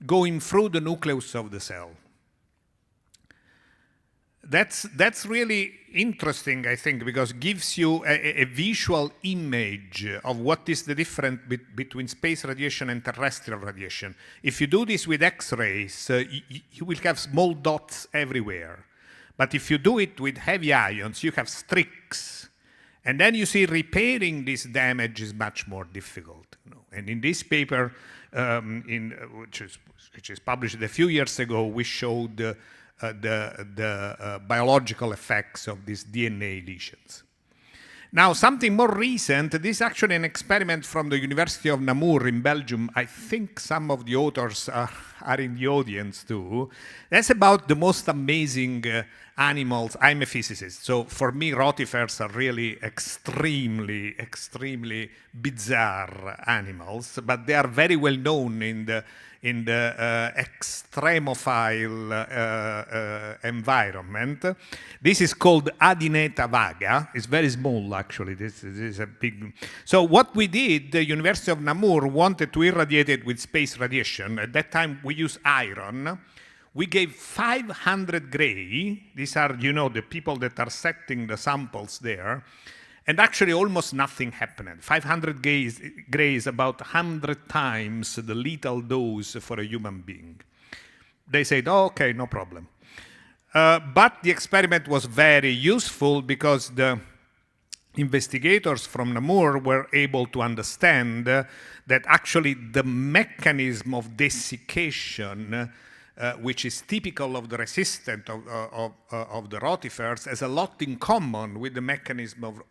going through the nucleus of the cell. That's really interesting, I think, because it gives you a visual image of what is the difference between space radiation and terrestrial radiation. If you do this with X-rays, you will have small dots everywhere. But if you do it with heavy ions, you have streaks. And then you see repairing this damage is much more difficult. And in this paper, which is published a few years ago, we showed the biological effects of these DNA lesions. Now, something more recent, this is actually an experiment from the University of Namur in Belgium. I think some of the authors are in the audience too. That's about the most amazing animals. I'm a physicist, so for me, rotifers are really extremely bizarre animals, but they are very well known in the extremophile environment. This is called Adineta vaga. It's very small, actually. This is a big... So what we did, the University of Namur wanted to irradiate it with space radiation. At that time, we used iron. We gave 500 Gray. These are, the people that are setting the samples there. And actually, almost nothing happened. 500 Gray is about 100 times the lethal dose for a human being. They said, oh, okay, no problem. But the experiment was very useful because the investigators from Namur were able to understand that actually the mechanism of desiccation which is typical of the resistance of the rotifers, has a lot in common with the mechanism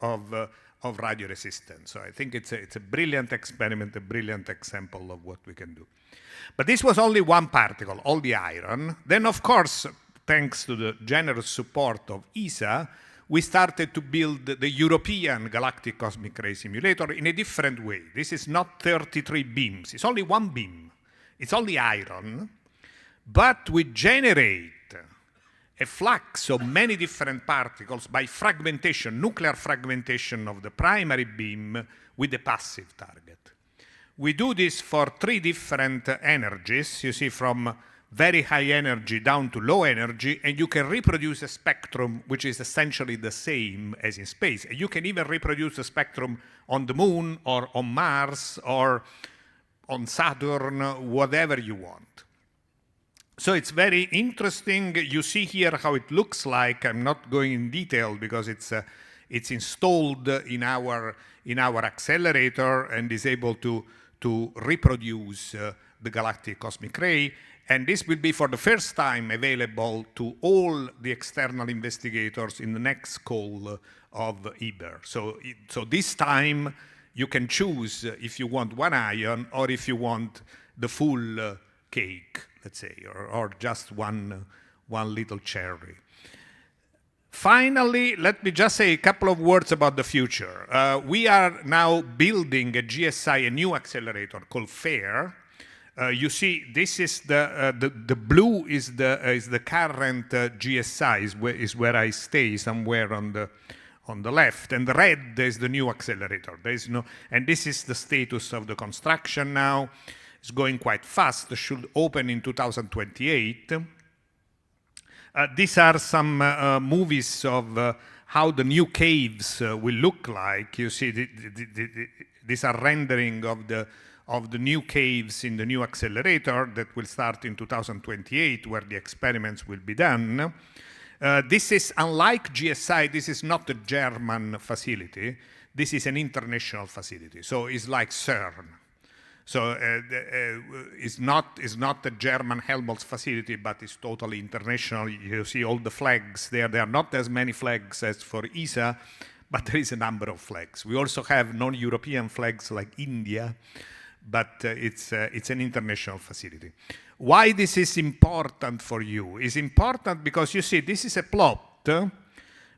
of radio resistance. So I think it's a brilliant experiment, a brilliant example of what we can do. But this was only one particle, all the iron. Then, of course, thanks to the generous support of ESA, we started to build the European galactic cosmic ray simulator in a different way. This is not 33 beams. It's only one beam. It's only iron. But we generate a flux of many different particles by fragmentation, nuclear fragmentation of the primary beam with a passive target. We do this for 3 different energies, you see, from very high energy down to low energy, and you can reproduce a spectrum which is essentially the same as in space. And you can even reproduce a spectrum on the moon or on Mars or on Saturn, whatever you want. So it's very interesting. You see here how it looks like. I'm not going in detail because it's installed in our accelerator and is able to reproduce the galactic cosmic ray. And this will be for the first time available to all the external investigators in the next call of EBER. So this time you can choose if you want one ion or if you want the full cake, let's say, or just one little cherry. Finally, let me just say a couple of words about the future. We are now building a GSI, a new accelerator called FAIR. You see, this is the blue is the current GSI, is where I stay, somewhere on the left, and the red is the new accelerator. There is no, and this is the status of the construction now. It's going quite fast. It should open in 2028. These are some movies of how the new caves will look like. You see, these are rendering of the new caves in the new accelerator that will start in 2028, where the experiments will be done. This is, unlike GSI, this is not a German facility. This is an international facility. So it's like CERN. So it's not a German Helmholtz facility, but it's totally international. You see all the flags there. There are not as many flags as for ESA, but there is a number of flags. We also have non-European flags like India, but it's an international facility. Why this is important for you? It's important because you see this is a plot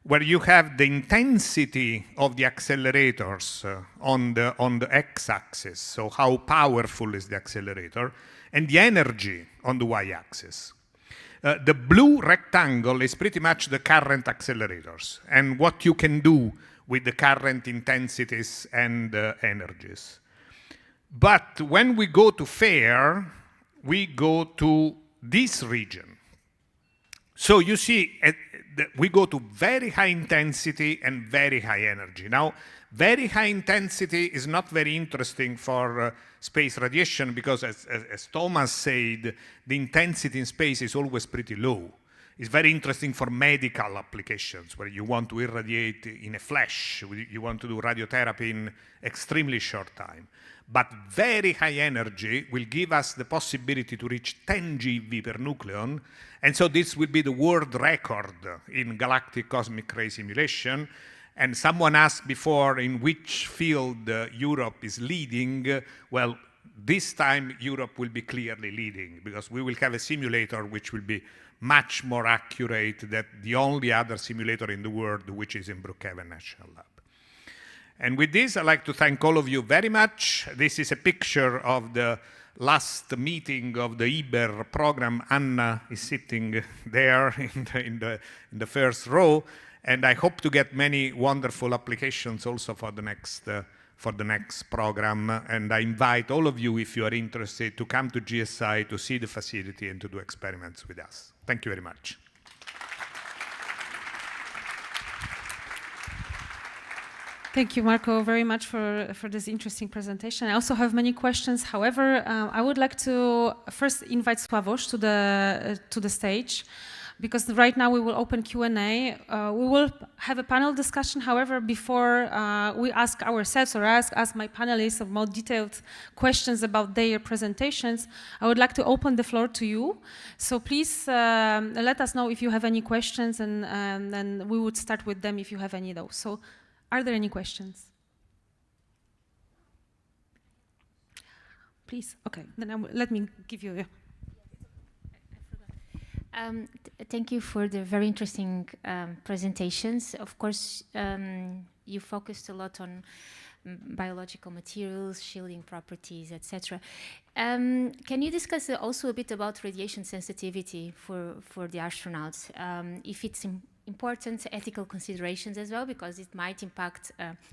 where you have the intensity of the accelerators on the x-axis, so how powerful is the accelerator, and the energy on the y-axis. The blue rectangle is pretty much the current accelerators and what you can do with the current intensities and energies. But when we go to FAIR, we go to this region. So you see, we go to very high intensity and very high energy. Now, very high intensity is not very interesting for space radiation because, as Thomas said, the intensity in space is always pretty low. It's very interesting for medical applications where you want to irradiate in a flash, you want to do radiotherapy in extremely short time. But very high energy will give us the possibility to reach 10 GeV per nucleon. And so this will be the world record in galactic cosmic ray simulation. And someone asked before in which field Europe is leading. Well, this time Europe will be clearly leading because we will have a simulator which will be much more accurate than the only other simulator in the world, which is in Brookhaven National Lab. And with this, I'd like to thank all of you very much. This is a picture of the last meeting of the EBER program. Anna is sitting there in the first row. And I hope to get many wonderful applications also for the next program. And I invite all of you, if you are interested, to come to GSI to see the facility and to do experiments with us. Thank you very much. Thank you, Marco, very much for this interesting presentation. I also have many questions. However, I would like to first invite Sławomir to the stage, because right now we will open Q&A. We will have a panel discussion. However, before we ask ourselves or ask my panelists of more detailed questions about their presentations, I would like to open the floor to you. So please let us know if you have any questions, and then we would start with them if you have any of those. So are there any questions? Please, okay, then let me give you a... Thank you for the very interesting presentations. Of course, you focused a lot on biological materials, shielding properties, etc. Can you discuss also a bit about radiation sensitivity for the astronauts? If it's important, ethical considerations as well, because it might impact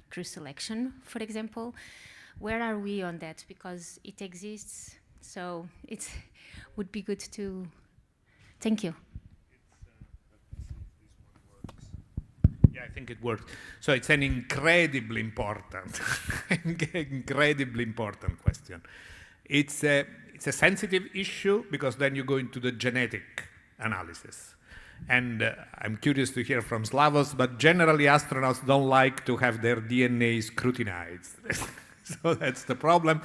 crew selection, for example. Where are we on that? Because it exists, so it would be good to... Thank you. Yeah, I think it works. So it's an incredibly important, incredibly important question. It's a sensitive issue because then you go into the genetic analysis. And I'm curious to hear from Slavos, but generally astronauts don't like to have their DNA scrutinized. So that's the problem.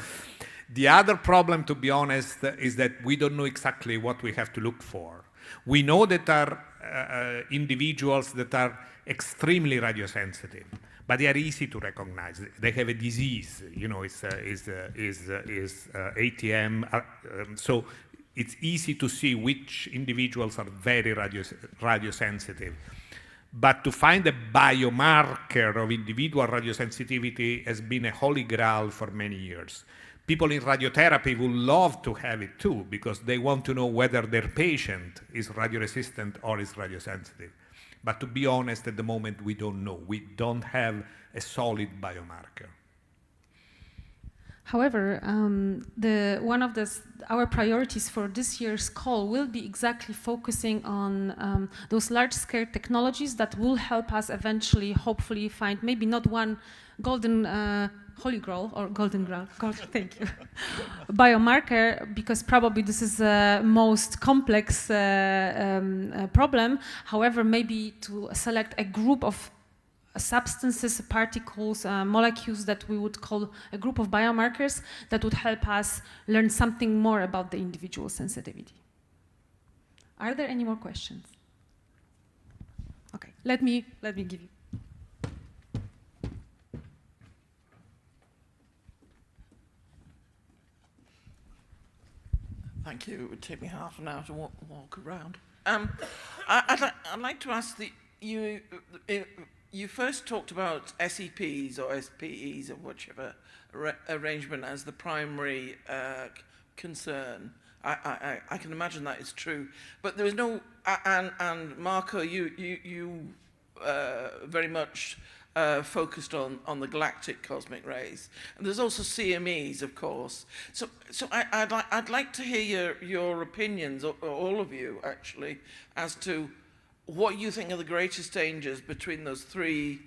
The other problem, to be honest, is that we don't know exactly what we have to look for. We know that there are individuals that are extremely radiosensitive, but they are easy to recognize. They have a disease, you know, is ATM. So it's easy to see which individuals are very radiosensitive. But to find a biomarker of individual radiosensitivity has been a holy grail for many years. People in radiotherapy would love to have it too, because they want to know whether their patient is radioresistant or is radiosensitive. But to be honest, at the moment, we don't know. We don't have a solid biomarker. However, one of our priorities for this year's call will be exactly focusing on those large-scale technologies that will help us eventually, hopefully, find maybe not one golden holy grail or golden grail, thank you, biomarker, because probably this is the most complex problem. However, maybe to select a group of substances, particles, molecules that we would call a group of biomarkers that would help us learn something more about the individual sensitivity. Are there any more questions? Okay, let me give you. Thank you. It would take me half an hour to walk around. I'd like to ask you first talked about SEPs or SPEs or whichever arrangement as the primary concern. I can imagine that is true, but there is no. And Marco, you very much focused on the galactic cosmic rays, and there's also CMEs, of course. So I'd like to hear your opinions, all of you actually, as to what you think are the greatest dangers between those three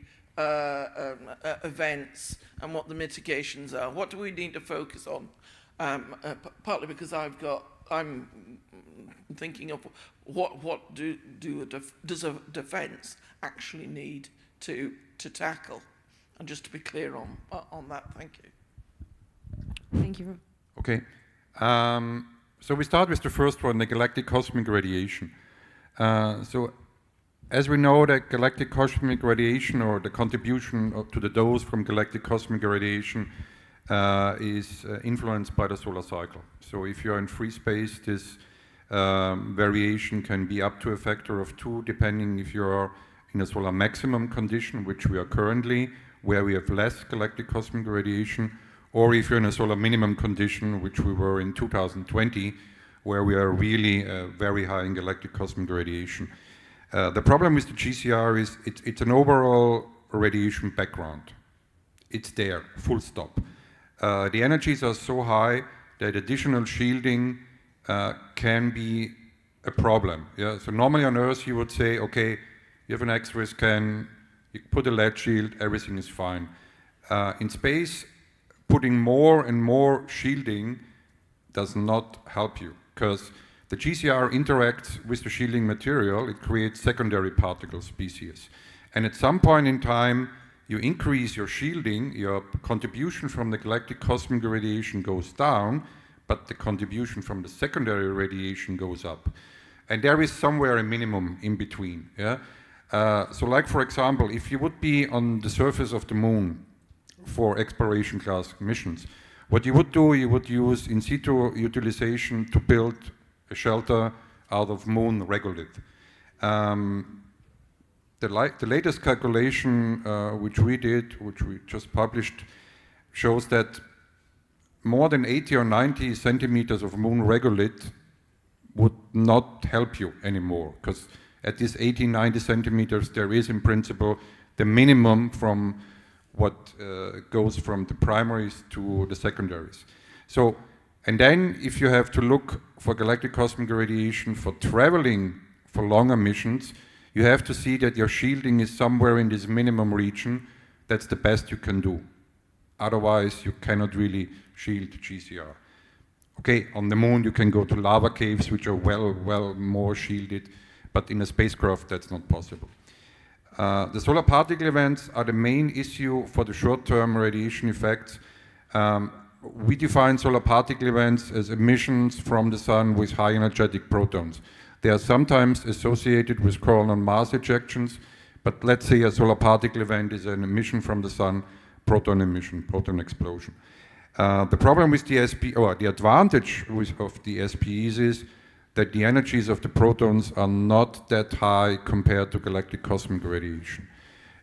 events and what the mitigations are. What do we need to focus on? Partly because I'm thinking of what does a defence actually need to tackle, and just to be clear on that. Thank you. Thank you. Okay. So we start with the first one, the galactic cosmic radiation. So as we know, that galactic cosmic radiation, or the contribution to the dose from galactic cosmic radiation, is influenced by the solar cycle. So if you're in free space, this variation can be up to a factor of 2, depending if you're in a solar maximum condition, which we are currently, where we have less galactic cosmic radiation, or if you're in a solar minimum condition, which we were in 2020, where we are really very high in galactic cosmic radiation. The problem with the GCR is it's an overall radiation background. It's there, full stop. The energies are so high that additional shielding can be a problem. Yeah? So normally on Earth you would say, okay, you have an X-ray scan, you put a lead shield, everything is fine. In space, putting more and more shielding does not help you, because the GCR interacts with the shielding material, it creates secondary particle species. And at some point in time, you increase your shielding, your contribution from the galactic cosmic radiation goes down, but the contribution from the secondary radiation goes up. And there is somewhere a minimum in between. Yeah? So like, for example, if you would be on the surface of the moon for exploration class missions, what you would do, you would use in situ utilization to build a shelter out of moon regolith. The latest calculation which we did, which we just published, shows that more than 80 or 90 centimeters of moon regolith would not help you anymore, because at this 80, 90 centimeters, there is in principle the minimum from what goes from the primaries to the secondaries. So, and then if you have to look for galactic cosmic radiation for traveling for longer missions, you have to see that your shielding is somewhere in this minimum region. That's the best you can do. Otherwise, you cannot really shield GCR. Okay, on the moon you can go to lava caves, which are well more shielded, but in a spacecraft that's not possible. The solar particle events are the main issue for the short-term radiation effects. We define solar particle events as emissions from the sun with high energetic protons. They are sometimes associated with coronal mass ejections, but let's say a solar particle event is an emission from the sun, proton emission, proton explosion. The problem with the SP, or the advantage of the SPEs is that the energies of the protons are not that high compared to galactic cosmic radiation.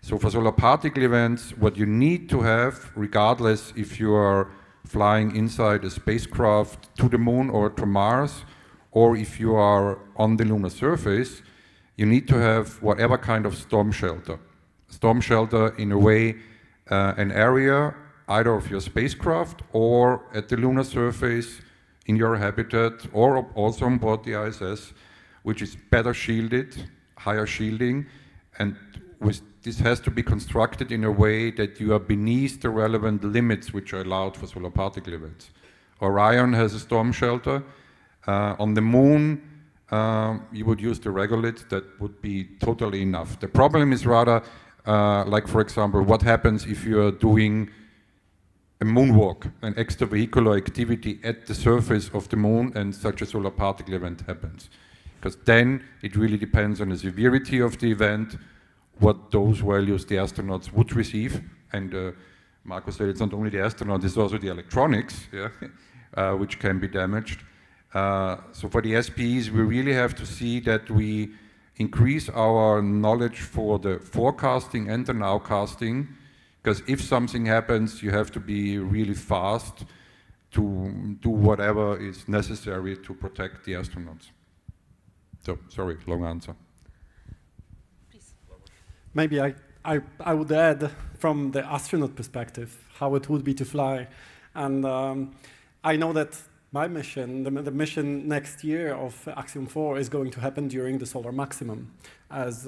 So for solar particle events, what you need to have, regardless if you are flying inside a spacecraft to the moon or to Mars, or if you are on the lunar surface, you need to have whatever kind of storm shelter. Storm shelter, in a way, an area either of your spacecraft or at the lunar surface in your habitat, or also on board the ISS, which is better shielded, higher shielding, and this has to be constructed in a way that you are beneath the relevant limits which are allowed for solar particle events. Orion has a storm shelter. On the moon, you would use the regolith. That would be totally enough. The problem is rather, like for example, what happens if you are doing a moonwalk, an extravehicular activity at the surface of the moon, and such a solar particle event happens. Because then it really depends on the severity of the event, what dose values the astronauts would receive. And Marco said it's not only the astronauts, it's also the electronics, yeah, which can be damaged. So for the SPEs, we really have to see that we increase our knowledge for the forecasting and the nowcasting, because if something happens, you have to be really fast to do whatever is necessary to protect the astronauts. So, sorry, long answer. Please. Maybe I would add from the astronaut perspective how it would be to fly. And I know that my mission, the mission next year of Axiom 4 is going to happen during the solar maximum, as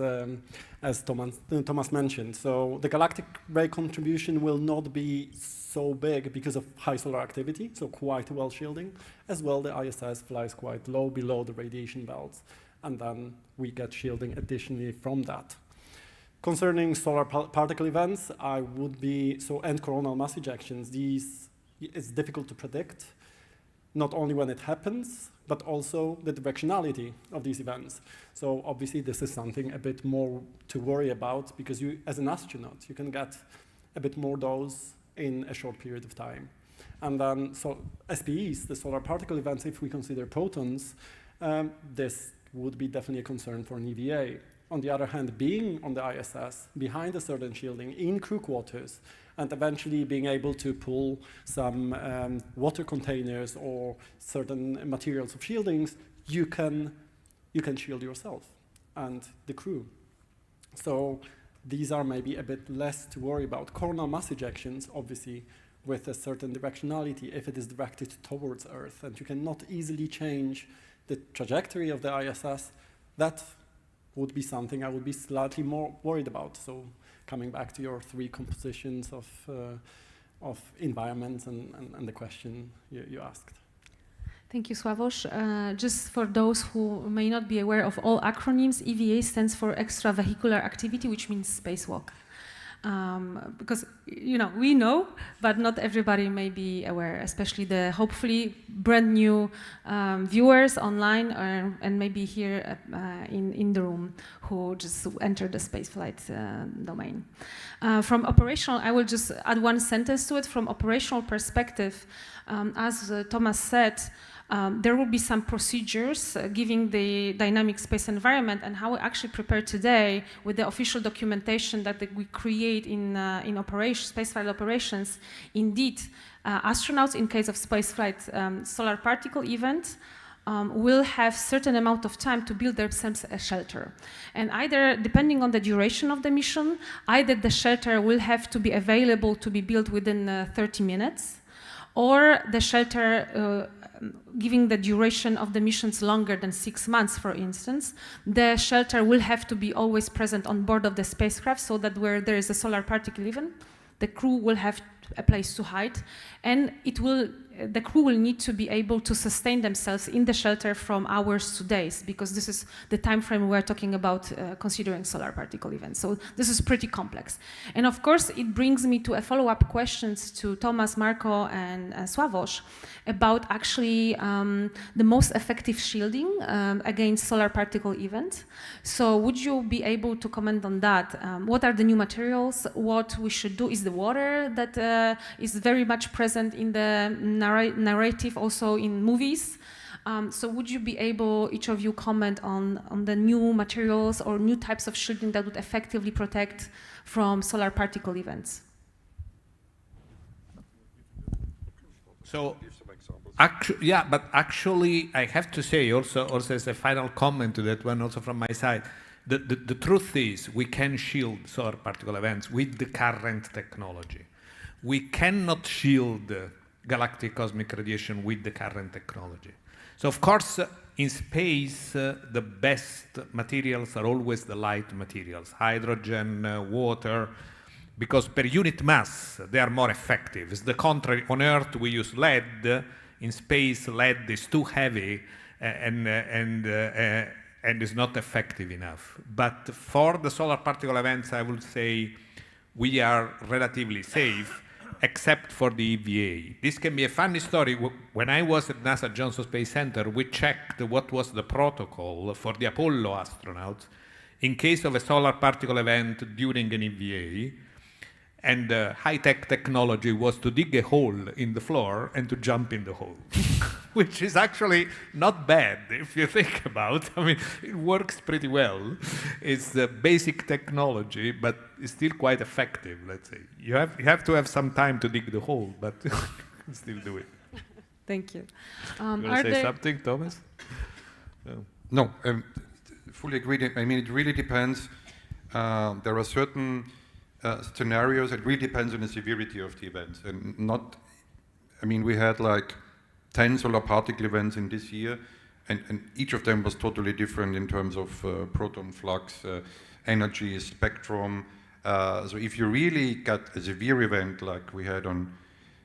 Thomas mentioned. So the galactic ray contribution will not be so big because of high solar activity, so quite well shielding. As well, the ISS flies quite low below the radiation belts, and then we get shielding additionally from that. Concerning solar particle events, and coronal mass ejections, it's difficult to predict. Not only when it happens, but also the directionality of these events. So obviously this is something a bit more to worry about, because you, as an astronaut, you can get a bit more dose in a short period of time. And then, so SPEs, the solar particle events, if we consider protons, this would be definitely a concern for an EVA. On the other hand, being on the ISS, behind a certain shielding, in crew quarters, and eventually being able to pull some water containers or certain materials of shieldings, you can shield yourself and the crew. So these are maybe a bit less to worry about. Coronal mass ejections, obviously, with a certain directionality, if it is directed towards Earth, and you cannot easily change the trajectory of the ISS, that would be something I would be slightly more worried about. So coming back to your three compositions of environments and the question you asked. Thank you, Sławos. Just for those who may not be aware of all acronyms, EVA stands for extravehicular activity, which means spacewalk. Because we know, but not everybody may be aware, especially the hopefully brand new viewers online and maybe here in the room who just entered the spaceflight domain. From operational, I will just add one sentence to it. From operational perspective, as Thomas said, there will be some procedures giving the dynamic space environment, and how we actually prepare today with the official documentation that we create in spaceflight operations. Indeed, astronauts, in case of spaceflight solar particle event, will have certain amount of time to build themselves a shelter. And either, depending on the duration of the mission, either the shelter will have to be available to be built within 30 minutes, or the shelter, giving the duration of the missions longer than 6 months, for instance, the shelter will have to be always present on board of the spacecraft, so that where there is a solar particle event, the crew will have a place to hide, and the crew will need to be able to sustain themselves in the shelter from hours to days, because this is the time frame we're talking about considering solar particle events. So this is pretty complex. And of course, it brings me to a follow-up questions to Thomas, Marco, and Sławos about actually the most effective shielding against solar particle events. So would you be able to comment on that? What are the new materials? What we should do? Is the water that is very much present in the narrative, also in movies? So would you be able, each of you, comment on the new materials or new types of shielding that would effectively protect from solar particle events? So, actually, I have to say also as a final comment to that one, also from my side, the truth is we can shield solar particle events with the current technology. We cannot shield galactic cosmic radiation with the current technology. So of course, in space, the best materials are always the light materials, hydrogen, water, because per unit mass, they are more effective. It's the contrary. On Earth, we use lead. In space, lead is too heavy and is not effective enough. But for the solar particle events, I would say we are relatively safe, except for the EVA. This can be a funny story. When I was at NASA Johnson Space Center, we checked what was the protocol for the Apollo astronauts in case of a solar particle event during an EVA. And high-tech technology was to dig a hole in the floor and to jump in the hole, which is actually not bad if you think about. I mean, it works pretty well. It's the basic technology, but it's still quite effective, let's say. You have to have some time to dig the hole, but still do it. Thank you. You want to say something, Thomas? No, fully agree. I mean, it really depends. There are certain scenarios. It really depends on the severity of the events, and not. I mean, we had like 10 solar particle events in this year, and each of them was totally different in terms of proton flux, energy, spectrum. So if you really got a severe event like we had in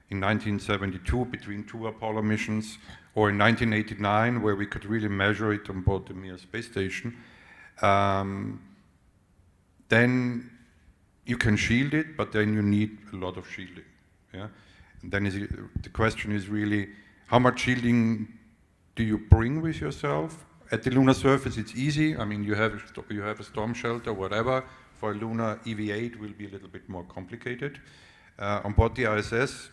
1972 between 2 Apollo missions, or in 1989 where we could really measure it on board the Mir space station, then you can shield it, but then you need a lot of shielding. Yeah, and then the question is really, how much shielding do you bring with yourself? At the lunar surface, it's easy. I mean, you have a storm shelter, whatever. For a lunar EVA, it will be a little bit more complicated. On board the ISS,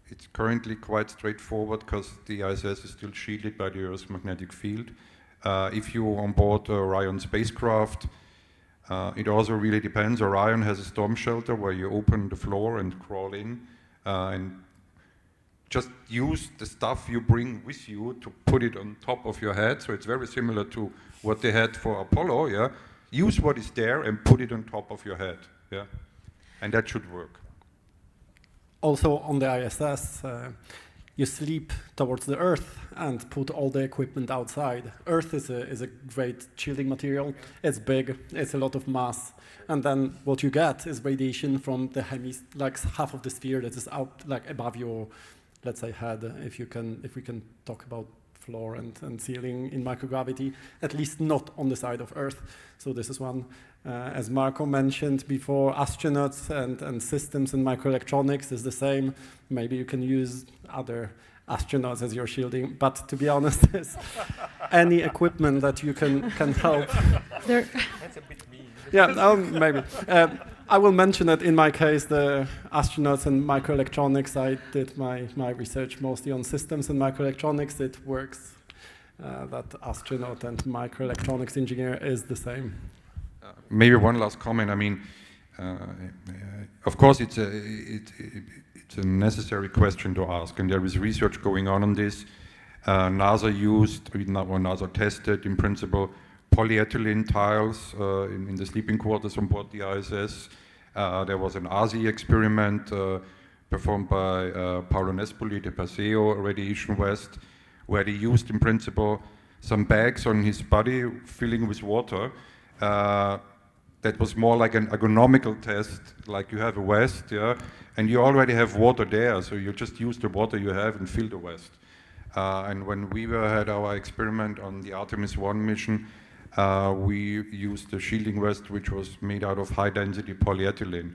it's currently quite straightforward because the ISS is still shielded by the Earth's magnetic field. If you're on board the Orion spacecraft, it also really depends. Orion has a storm shelter where you open the floor and crawl in and just use the stuff you bring with you to put it on top of your head. So it's very similar to what they had for Apollo, yeah? Use what is there and put it on top of your head, yeah? And that should work. Also on the ISS, you sleep towards the Earth and put all the equipment outside. Earth is a great shielding material. It's big, it's a lot of mass. And then what you get is radiation from the like half of the sphere that is out, like above your let's say, head, if we can talk about floor and ceiling in microgravity, at least not on the side of Earth. So this is one. As Marco mentioned before, astronauts and systems and microelectronics is the same. Maybe you can use other astronauts as your shielding, but to be honest, any equipment that you can help. That's a bit mean. Yeah, maybe. I will mention that in my case, the astronauts and microelectronics, I did my research mostly on systems and microelectronics. It works that astronaut and microelectronics engineer is the same. Maybe one last comment. I mean, of course, it's a necessary question to ask, and there is research going on this. NASA tested, in principle, polyethylene tiles in the sleeping quarters on board the ISS. There was an RZ experiment performed by Paolo Nespoli, de Paseo, Radiation West, where they used, in principle, some bags on his body filling with water. That was more like an ergonomical test, like you have a vest, yeah, and you already have water there, so you just use the water you have and fill the vest. And when we had our experiment on the Artemis 1 mission, we used the shielding vest, which was made out of high-density polyethylene.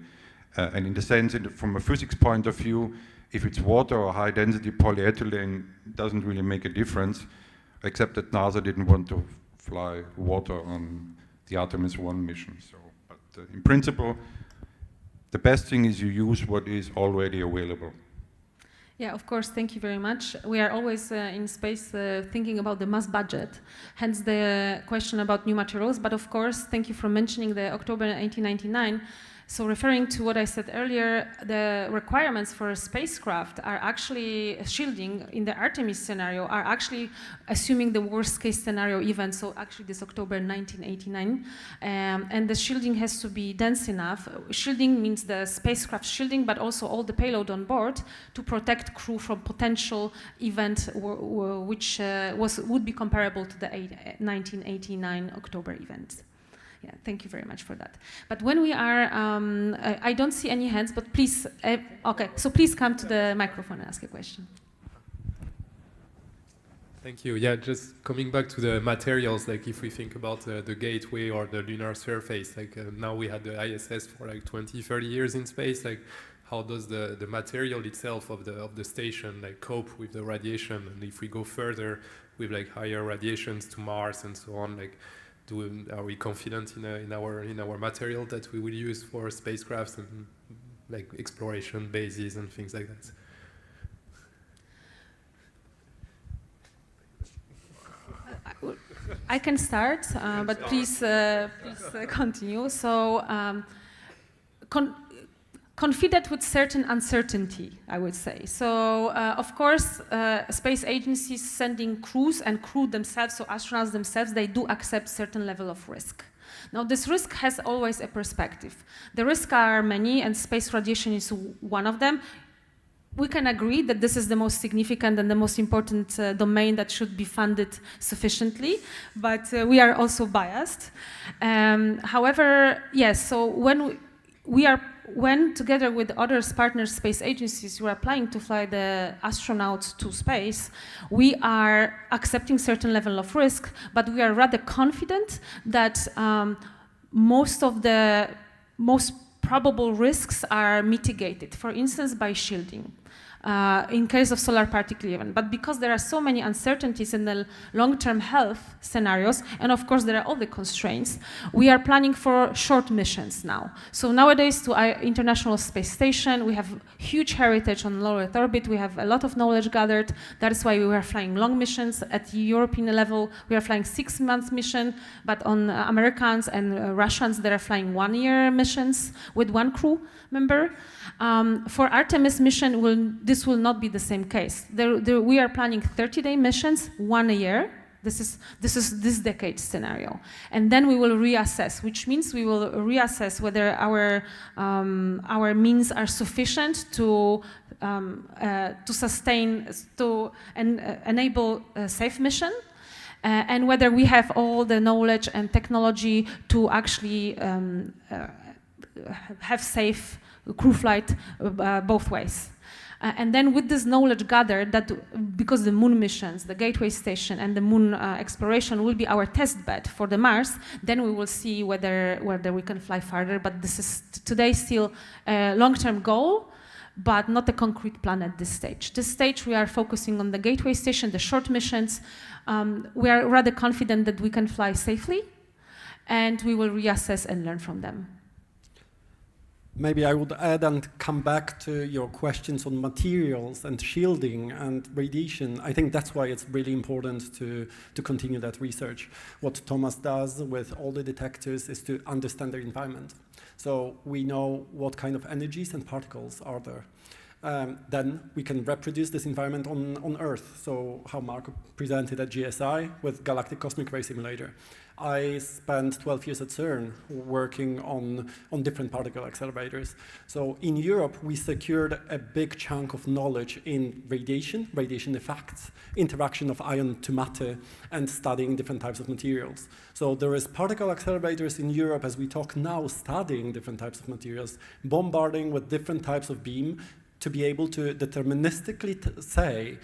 And in the sense, from a physics point of view, if it's water or high-density polyethylene, it doesn't really make a difference, except that NASA didn't want to fly water on the Artemis 1 mission. So, but in principle, the best thing is you use what is already available. Yeah, of course, thank you very much. We are always in space thinking about the mass budget, hence the question about new materials. But of course, thank you for mentioning the October 1899. So referring to what I said earlier, the requirements for a spacecraft are actually shielding in the Artemis scenario are actually assuming the worst case scenario event. So actually this October 1989, and the shielding has to be dense enough. Shielding means the spacecraft shielding, but also all the payload on board to protect crew from potential event which would be comparable to the 1989 October event. Yeah, thank you very much for that. But when we are, I don't see any hands, but please, okay, so please come to the microphone and ask a question. Thank you. Yeah, just coming back to the materials, like if we think about the gateway or the lunar surface, like now we had the ISS for like 20, 30 years in space, like how does the material itself of the station like cope with the radiation? And if we go further with like higher radiations to Mars and so on, like are we confident in our material that we will use for spacecrafts and like exploration bases and things like that? I can start, but please continue. So, confident with certain uncertainty, I would say. So, of course, space agencies sending crews and crew themselves, so astronauts themselves, they do accept certain level of risk. Now, this risk has always a perspective. The risks are many, and space radiation is one of them. We can agree that this is the most significant and the most important domain that should be funded sufficiently, but we are also biased. However, yes, so when together with other partner space agencies, we are planning to fly the astronauts to space, we are accepting certain level of risk, but we are rather confident that most probable risks are mitigated, for instance, by shielding. In case of solar particle event. But because there are so many uncertainties in the long-term health scenarios, and of course there are all the constraints, we are planning for short missions now. So nowadays to our International Space Station, we have huge heritage on low Earth orbit, we have a lot of knowledge gathered, that is why we were flying long missions. At the European level, we are flying 6-month mission, but on Americans and Russians, they are flying 1-year missions with 1 crew member. For Artemis mission, this will not be the same case. We are planning 30-day missions, 1 a year. This is this decade scenario, and then we will reassess, which means we will reassess whether our means are sufficient to sustain and enable a safe mission, and whether we have all the knowledge and technology to actually have safe crew flight both ways. And then with this knowledge gathered, that because the moon missions, the Gateway Station and the moon exploration will be our test bed for the Mars, then we will see whether we can fly farther. But this is today still a long-term goal, but not a concrete plan at this stage. This stage we are focusing on the Gateway Station, the short missions. We are rather confident that we can fly safely, and we will reassess and learn from them. Maybe I would add and come back to your questions on materials and shielding and radiation. I think that's why it's really important to continue that research. What Thomas does with all the detectors is to understand their environment. So we know what kind of energies and particles are there. Then we can reproduce this environment on Earth. So how Marco presented at GSI with Galactic Cosmic Ray Simulator. I spent 12 years at CERN working on different particle accelerators. So in Europe, we secured a big chunk of knowledge in radiation effects, interaction of ion to matter, and studying different types of materials. So there is particle accelerators in Europe as we talk now, studying different types of materials, bombarding with different types of beam to be able to deterministically say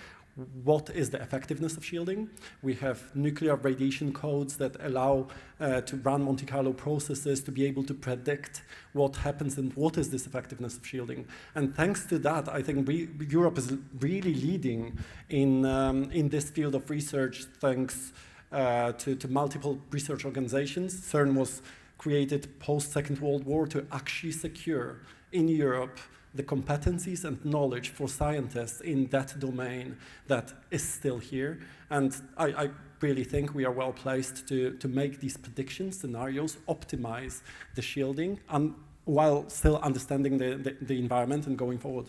what is the effectiveness of shielding. We have nuclear radiation codes that allow to run Monte Carlo processes to be able to predict what happens and what is this effectiveness of shielding. And thanks to that, I think Europe is really leading in this field of research thanks to multiple research organizations. CERN was created post-Second World War to actually secure in Europe the competencies and knowledge for scientists in that domain that is still here. And I really think we are well placed to make these prediction scenarios, optimize the shielding, while still understanding the environment and going forward.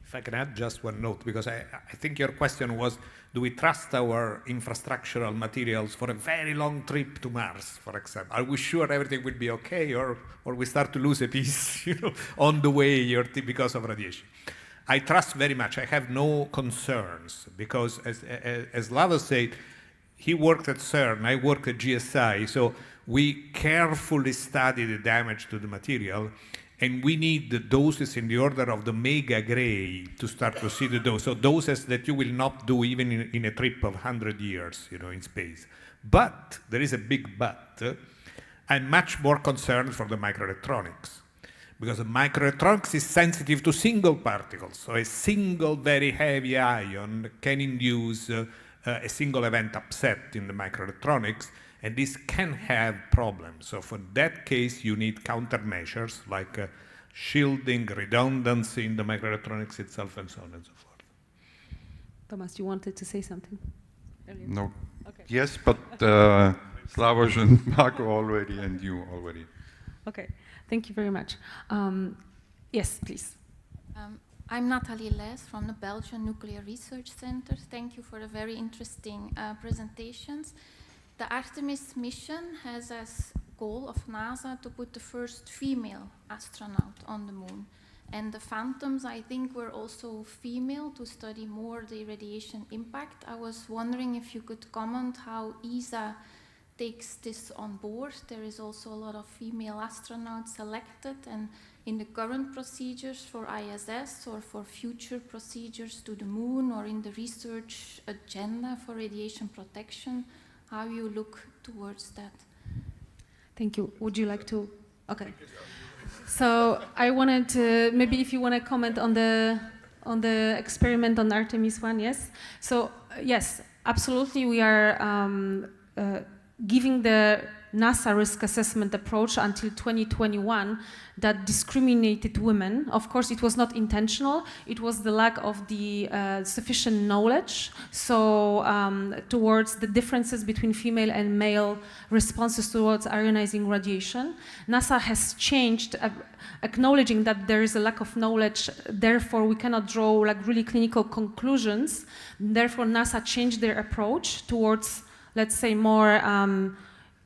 If I can add just one note, because I think your question was, do we trust our infrastructural materials for a very long trip to Mars, for example? Are we sure everything will be okay, or we start to lose a piece, on the way because of radiation? I trust very much. I have no concerns, because as Lavo said, he worked at CERN, I worked at GSI, so we carefully study the damage to the material. And we need the doses in the order of the mega gray to start to see the dose. So doses that you will not do even in a trip of 100 years, in space. But, there is a big but, I'm much more concerned for the microelectronics. Because the microelectronics is sensitive to single particles. So a single very heavy ion can induce a single event upset in the microelectronics. And this can have problems. So for that case, you need countermeasures like shielding, redundancy in the microelectronics itself, and so on and so forth. Thomas, you wanted to say something earlier? No. Okay. Yes, but Slavoj and Marco already, and you already. Okay, thank you very much. Yes, please. I'm Nathalie Les from the Belgian Nuclear Research Center. Thank you for the very interesting presentations. The Artemis mission has as goal of NASA to put the first female astronaut on the moon. And the Phantoms, I think, were also female to study more the radiation impact. I was wondering if you could comment how ESA takes this on board. There is also a lot of female astronauts selected, and in the current procedures for ISS or for future procedures to the moon or in the research agenda for radiation protection, how you look towards that. Thank you. Would you like to? Okay. So I wanted to, maybe if you want to comment on the experiment on Artemis 1, yes? So yes, absolutely we are giving the NASA risk assessment approach until 2021 that discriminated women. Of course, it was not intentional. It was the lack of the sufficient knowledge. So towards the differences between female and male responses towards ionizing radiation. NASA has changed, acknowledging that there is a lack of knowledge, therefore we cannot draw like really clinical conclusions. Therefore, NASA changed their approach towards, let's say, more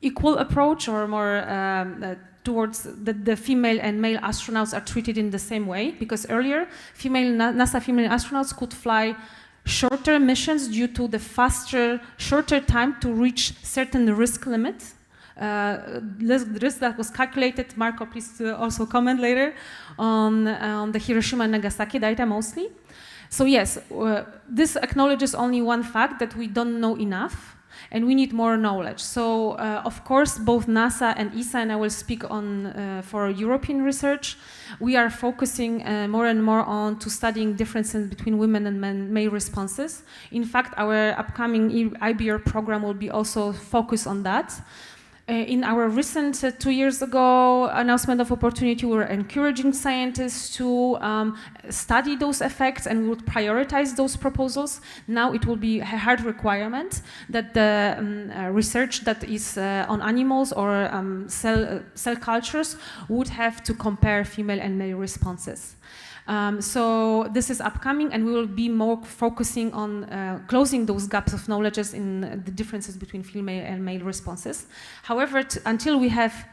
equal approach, or more towards the female and male astronauts are treated in the same way, because earlier NASA female astronauts could fly shorter missions due to the shorter time to reach certain risk limits the risk that was calculated. Marco, please also comment later on the Hiroshima and Nagasaki data mostly. So yes, this acknowledges only one fact, that we don't know enough and we need more knowledge. So of course, both NASA and ESA, and I will speak on for European research, we are focusing more and more on to studying differences between women and male responses. In fact, our upcoming IBR program will be also focused on that. In our recent 2 years ago announcement of opportunity, we were encouraging scientists to study those effects, and we would prioritize those proposals. Now it will be a hard requirement that the research that is on animals or cell cultures would have to compare female and male responses. So this is upcoming, and we will be more focusing on closing those gaps of knowledge in the differences between female and male responses. However, until we have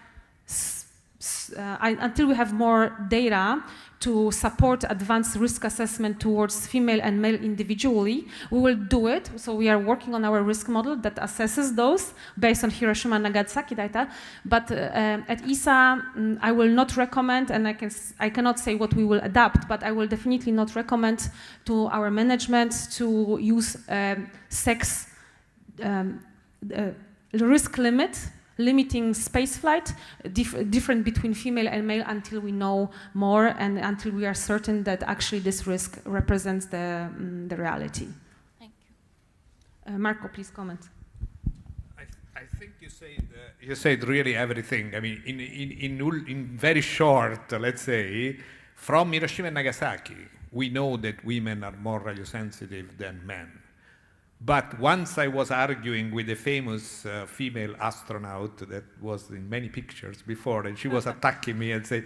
more data to support advanced risk assessment towards female and male individually, we will do it. So we are working on our risk model that assesses those based on Hiroshima and Nagasaki data. But at ESA, I will not recommend, and I cannot say what we will adapt, but I will definitely not recommend to our management to use sex risk limit, limiting spaceflight, different between female and male, until we know more and until we are certain that actually this risk represents the reality. Thank you. Marco, please comment. I think you said really everything. I mean, in very short, let's say, from Hiroshima and Nagasaki, we know that women are more radiosensitive than men. But once I was arguing with a famous female astronaut that was in many pictures before, and she was attacking me and said,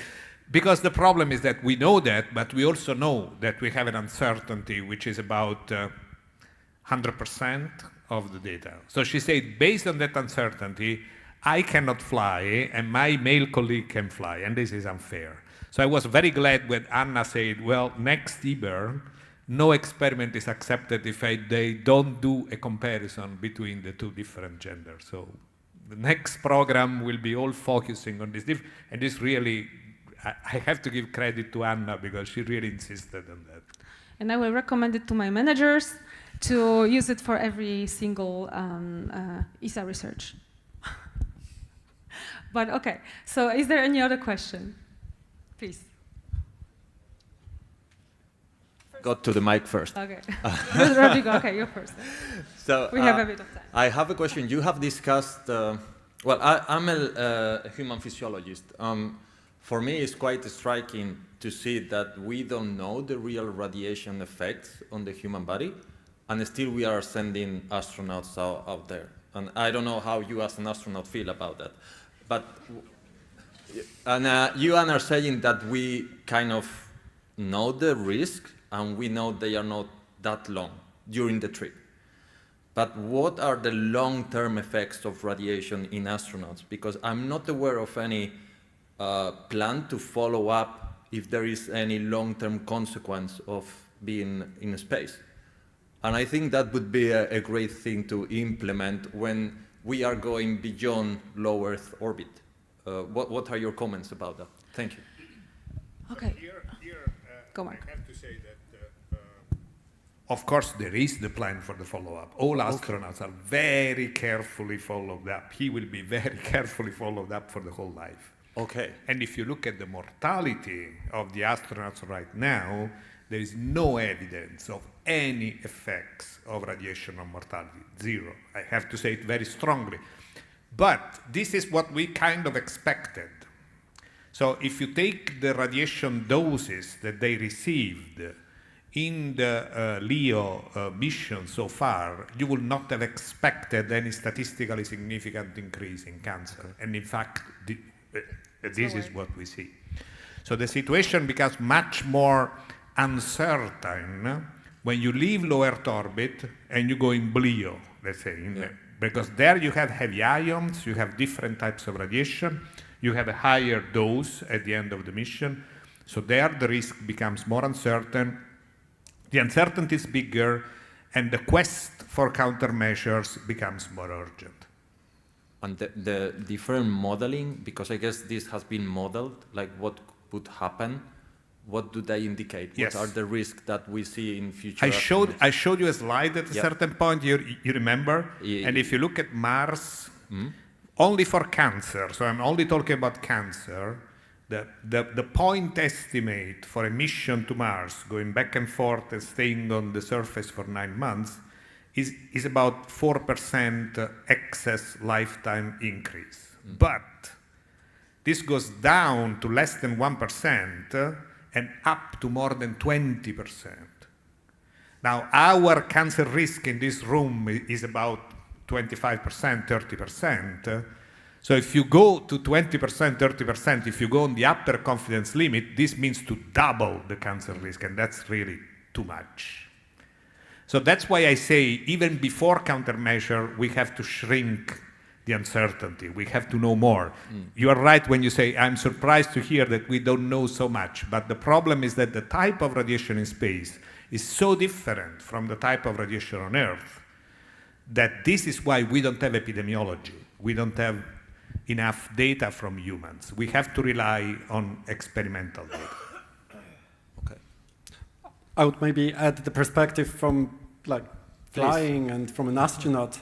because the problem is that we know that, but we also know that we have an uncertainty which is about 100% of the data. So she said, based on that uncertainty, I cannot fly and my male colleague can fly, and this is unfair. So I was very glad when Anna said, well, next EBER, no experiment is accepted if they don't do a comparison between the two different genders. So the next program will be all focusing on this. And this really, I have to give credit to Anna because she really insisted on that. And I will recommend it to my managers to use it for every single ESA research. But okay, so is there any other question? Please. Got to the mic first. Okay. Rodrigo, okay, you're first. So we have a bit of time. I have a question. You have discussed, well, I'm a human physiologist. For me, it's quite striking to see that we don't know the real radiation effects on the human body, and still we are sending astronauts out there. And I don't know how you as an astronaut feel about that. But, and you are saying that we kind of know the risk, and we know they are not that long during the trip. But what are the long-term effects of radiation in astronauts? Because I'm not aware of any plan to follow up if there is any long-term consequence of being in space. And I think that would be a great thing to implement when we are going beyond low Earth orbit. What are your comments about that? Thank you. Okay. Go, I have to say that, of course, there is the plan for the follow-up. All astronauts are very carefully followed up. He will be very carefully followed up for the whole life. Okay. And if you look at the mortality of the astronauts right now, there is no evidence of any effects of radiation on mortality. Zero. I have to say it very strongly. But this is what we kind of expected. So if you take the radiation doses that they received in the LEO mission so far, you would not have expected any statistically significant increase in cancer. And in fact, this is what we see. So the situation becomes much more uncertain when you leave low Earth orbit and you go in LEO, let's say, because there you have heavy ions, you have different types of radiation, you have a higher dose at the end of the mission. So there the risk becomes more uncertain. The uncertainty is bigger, and the quest for countermeasures becomes more urgent. And the different modeling, because I guess this has been modeled, like what would happen, what do they indicate? Yes. What are the risks that we see in future? I showed you a slide at a certain point, you remember? Yeah. And if you look at Mars, only for cancer, so I'm only talking about cancer, the point estimate for a mission to Mars, going back and forth and staying on the surface for 9 months, is about 4% excess lifetime increase. But this goes down to less than 1% and up to more than 20%. Now, our cancer risk in this room is about 25%, 30%. So if you go to 20%, 30%, if you go on the upper confidence limit, this means to double the cancer risk, and that's really too much. So that's why I say, even before countermeasure, we have to shrink the uncertainty. We have to know more. You are right when you say, I'm surprised to hear that we don't know so much. But the problem is that the type of radiation in space is so different from the type of radiation on Earth that this is why we don't have epidemiology. We don't have enough data from humans. We have to rely on experimental data. Okay. I would maybe add the perspective from like flying and from an astronaut.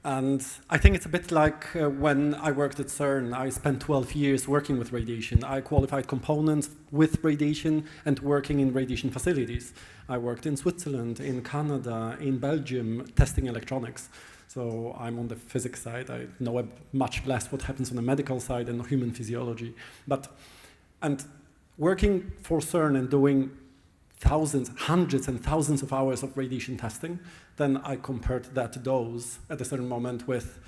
And I think it's a bit like when I worked at CERN. I spent 12 years working with radiation. I qualified components with radiation and working in radiation facilities. I worked in Switzerland, in Canada, in Belgium, testing electronics. So I'm on the physics side. I know much less what happens on the medical side and human physiology. And working for CERN and doing thousands, hundreds and thousands of hours of radiation testing, then I compared that to those at a certain moment with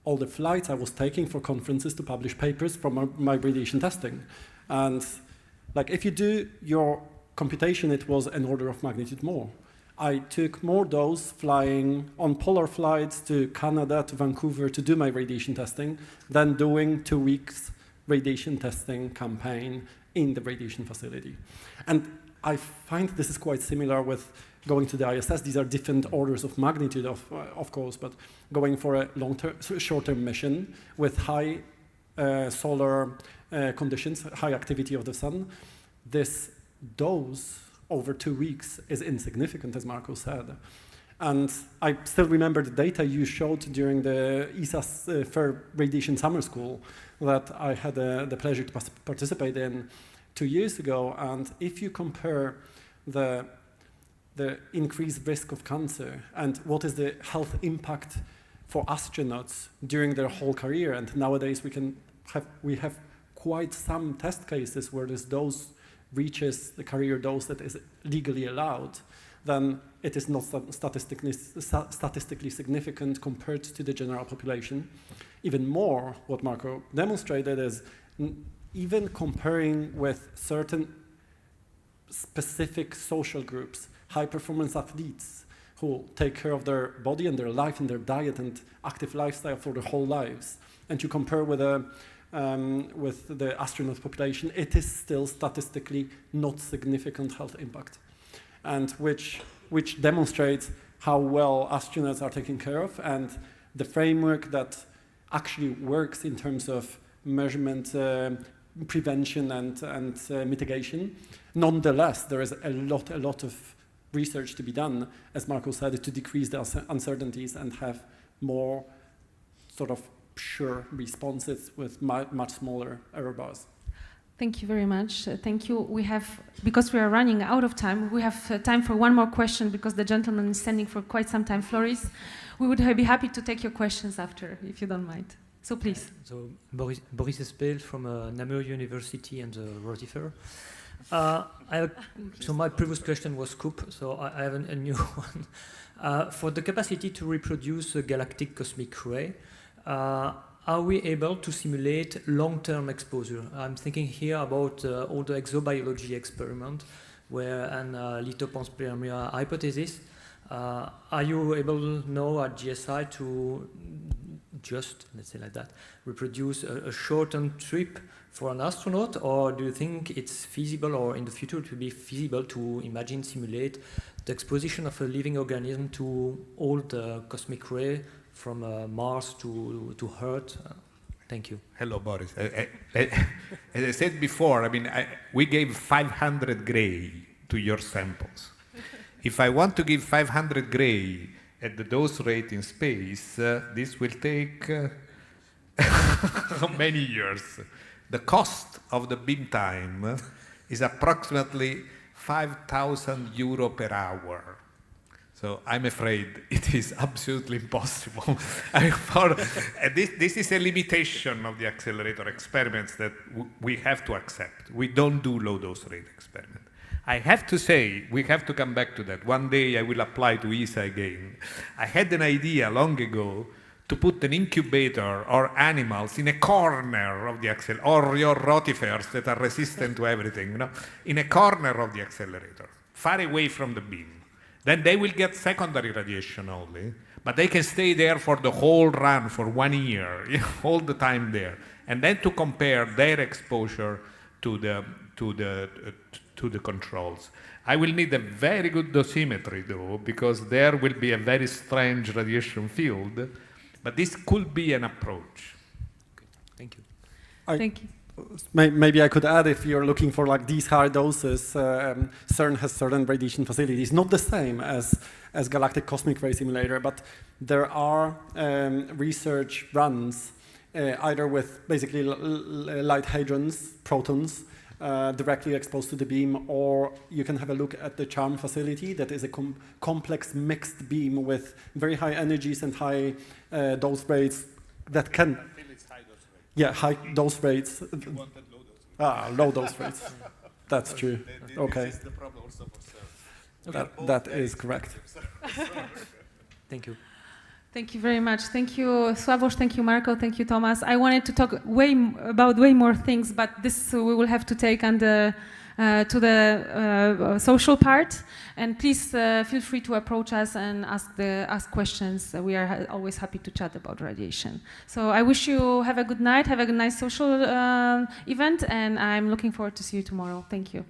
all the flights I was taking for conferences to publish papers from my radiation testing. And like if you do your computation, it was an order of magnitude more. I took more dose flying on polar flights to Canada, to Vancouver to do my radiation testing than doing 2 weeks radiation testing campaign in the radiation facility. And I find this is quite similar with going to the ISS. These are different orders of magnitude, of course, but going for a short-term mission with high solar conditions, high activity of the sun, this dose over 2 weeks is insignificant, as Marco said. And I still remember the data you showed during the ESA-HRE radiation summer school that I had the pleasure to participate in 2 years ago. And if you compare the increased risk of cancer and what is the health impact for astronauts during their whole career, and nowadays we have quite some test cases where this dose reaches the career dose that is legally allowed, then it is not statistically significant compared to the general population. Even more, what Marco demonstrated is even comparing with certain specific social groups, high-performance athletes who take care of their body and their life and their diet and active lifestyle for their whole lives, and you compare with the astronaut population, it is still statistically not significant health impact, and which demonstrates how well astronauts are taken care of, and the framework that actually works in terms of measurement, prevention, and mitigation. Nonetheless, there is a lot of research to be done, as Marco said, to decrease the uncertainties and have more sort of sure responses with much smaller error bars. Thank you very much. Thank you. Because we are running out of time, we have time for one more question because the gentleman is standing for quite some time. Floris, we would be happy to take your questions after, if you don't mind. So please. So Boris Espel from Namur University and Rotifer. So my previous question was scoop, so I have a new one. For the capacity to reproduce a galactic cosmic ray, are we able to simulate long-term exposure? I'm thinking here about all the exobiology experiment where an lithopanspermia hypothesis. Are you able now at GSI to just, let's say like that, reproduce a shortened trip for an astronaut, or do you think it's feasible, or in the future it will be feasible to simulate the exposition of a living organism to all the cosmic ray from Mars to Earth. Thank you. Hello, Boris. As I said before, I mean, we gave 500 gray to your samples. If I want to give 500 gray at the dose rate in space, this will take many years. The cost of the beam time is approximately 5,000 euro per hour. So I'm afraid it is absolutely impossible. This is a limitation of the accelerator experiments that we have to accept. We don't do low dose rate experiment. I have to say, we have to come back to that. One day I will apply to ESA again. I had an idea long ago to put an incubator or animals in a corner of the accelerator, or your rotifers that are resistant to everything, you know, in a corner of the accelerator, far away from the beam. Then they will get secondary radiation only, but they can stay there for the whole run for 1 year, you know, all the time there, and then to compare their exposure to the controls. I will need a very good dosimetry though, because there will be a very strange radiation field, but this could be an approach. Thank you. Thank you. Maybe I could add, if you're looking for like these high doses, CERN has certain radiation facilities, not the same as Galactic Cosmic Ray Simulator, but there are research runs either with basically light hadrons, protons, directly exposed to the beam, or you can have a look at the CHARM facility that is a complex mixed beam with very high energies and high dose rates that can... Yeah, high dose rates. You wanted low dose rates. Low dose rates. That's true. Okay. This is the problem also for CERN. That is correct. Thank you. Thank you very much. Thank you, Sławomir. Thank you, Marco. Thank you, Thomas. I wanted to talk about way more things, but this we will have to take on to the social part. And please feel free to approach us and ask questions. We are always happy to chat about radiation. So I wish you have a good night, have a nice social event, and I'm looking forward to see you tomorrow. Thank you.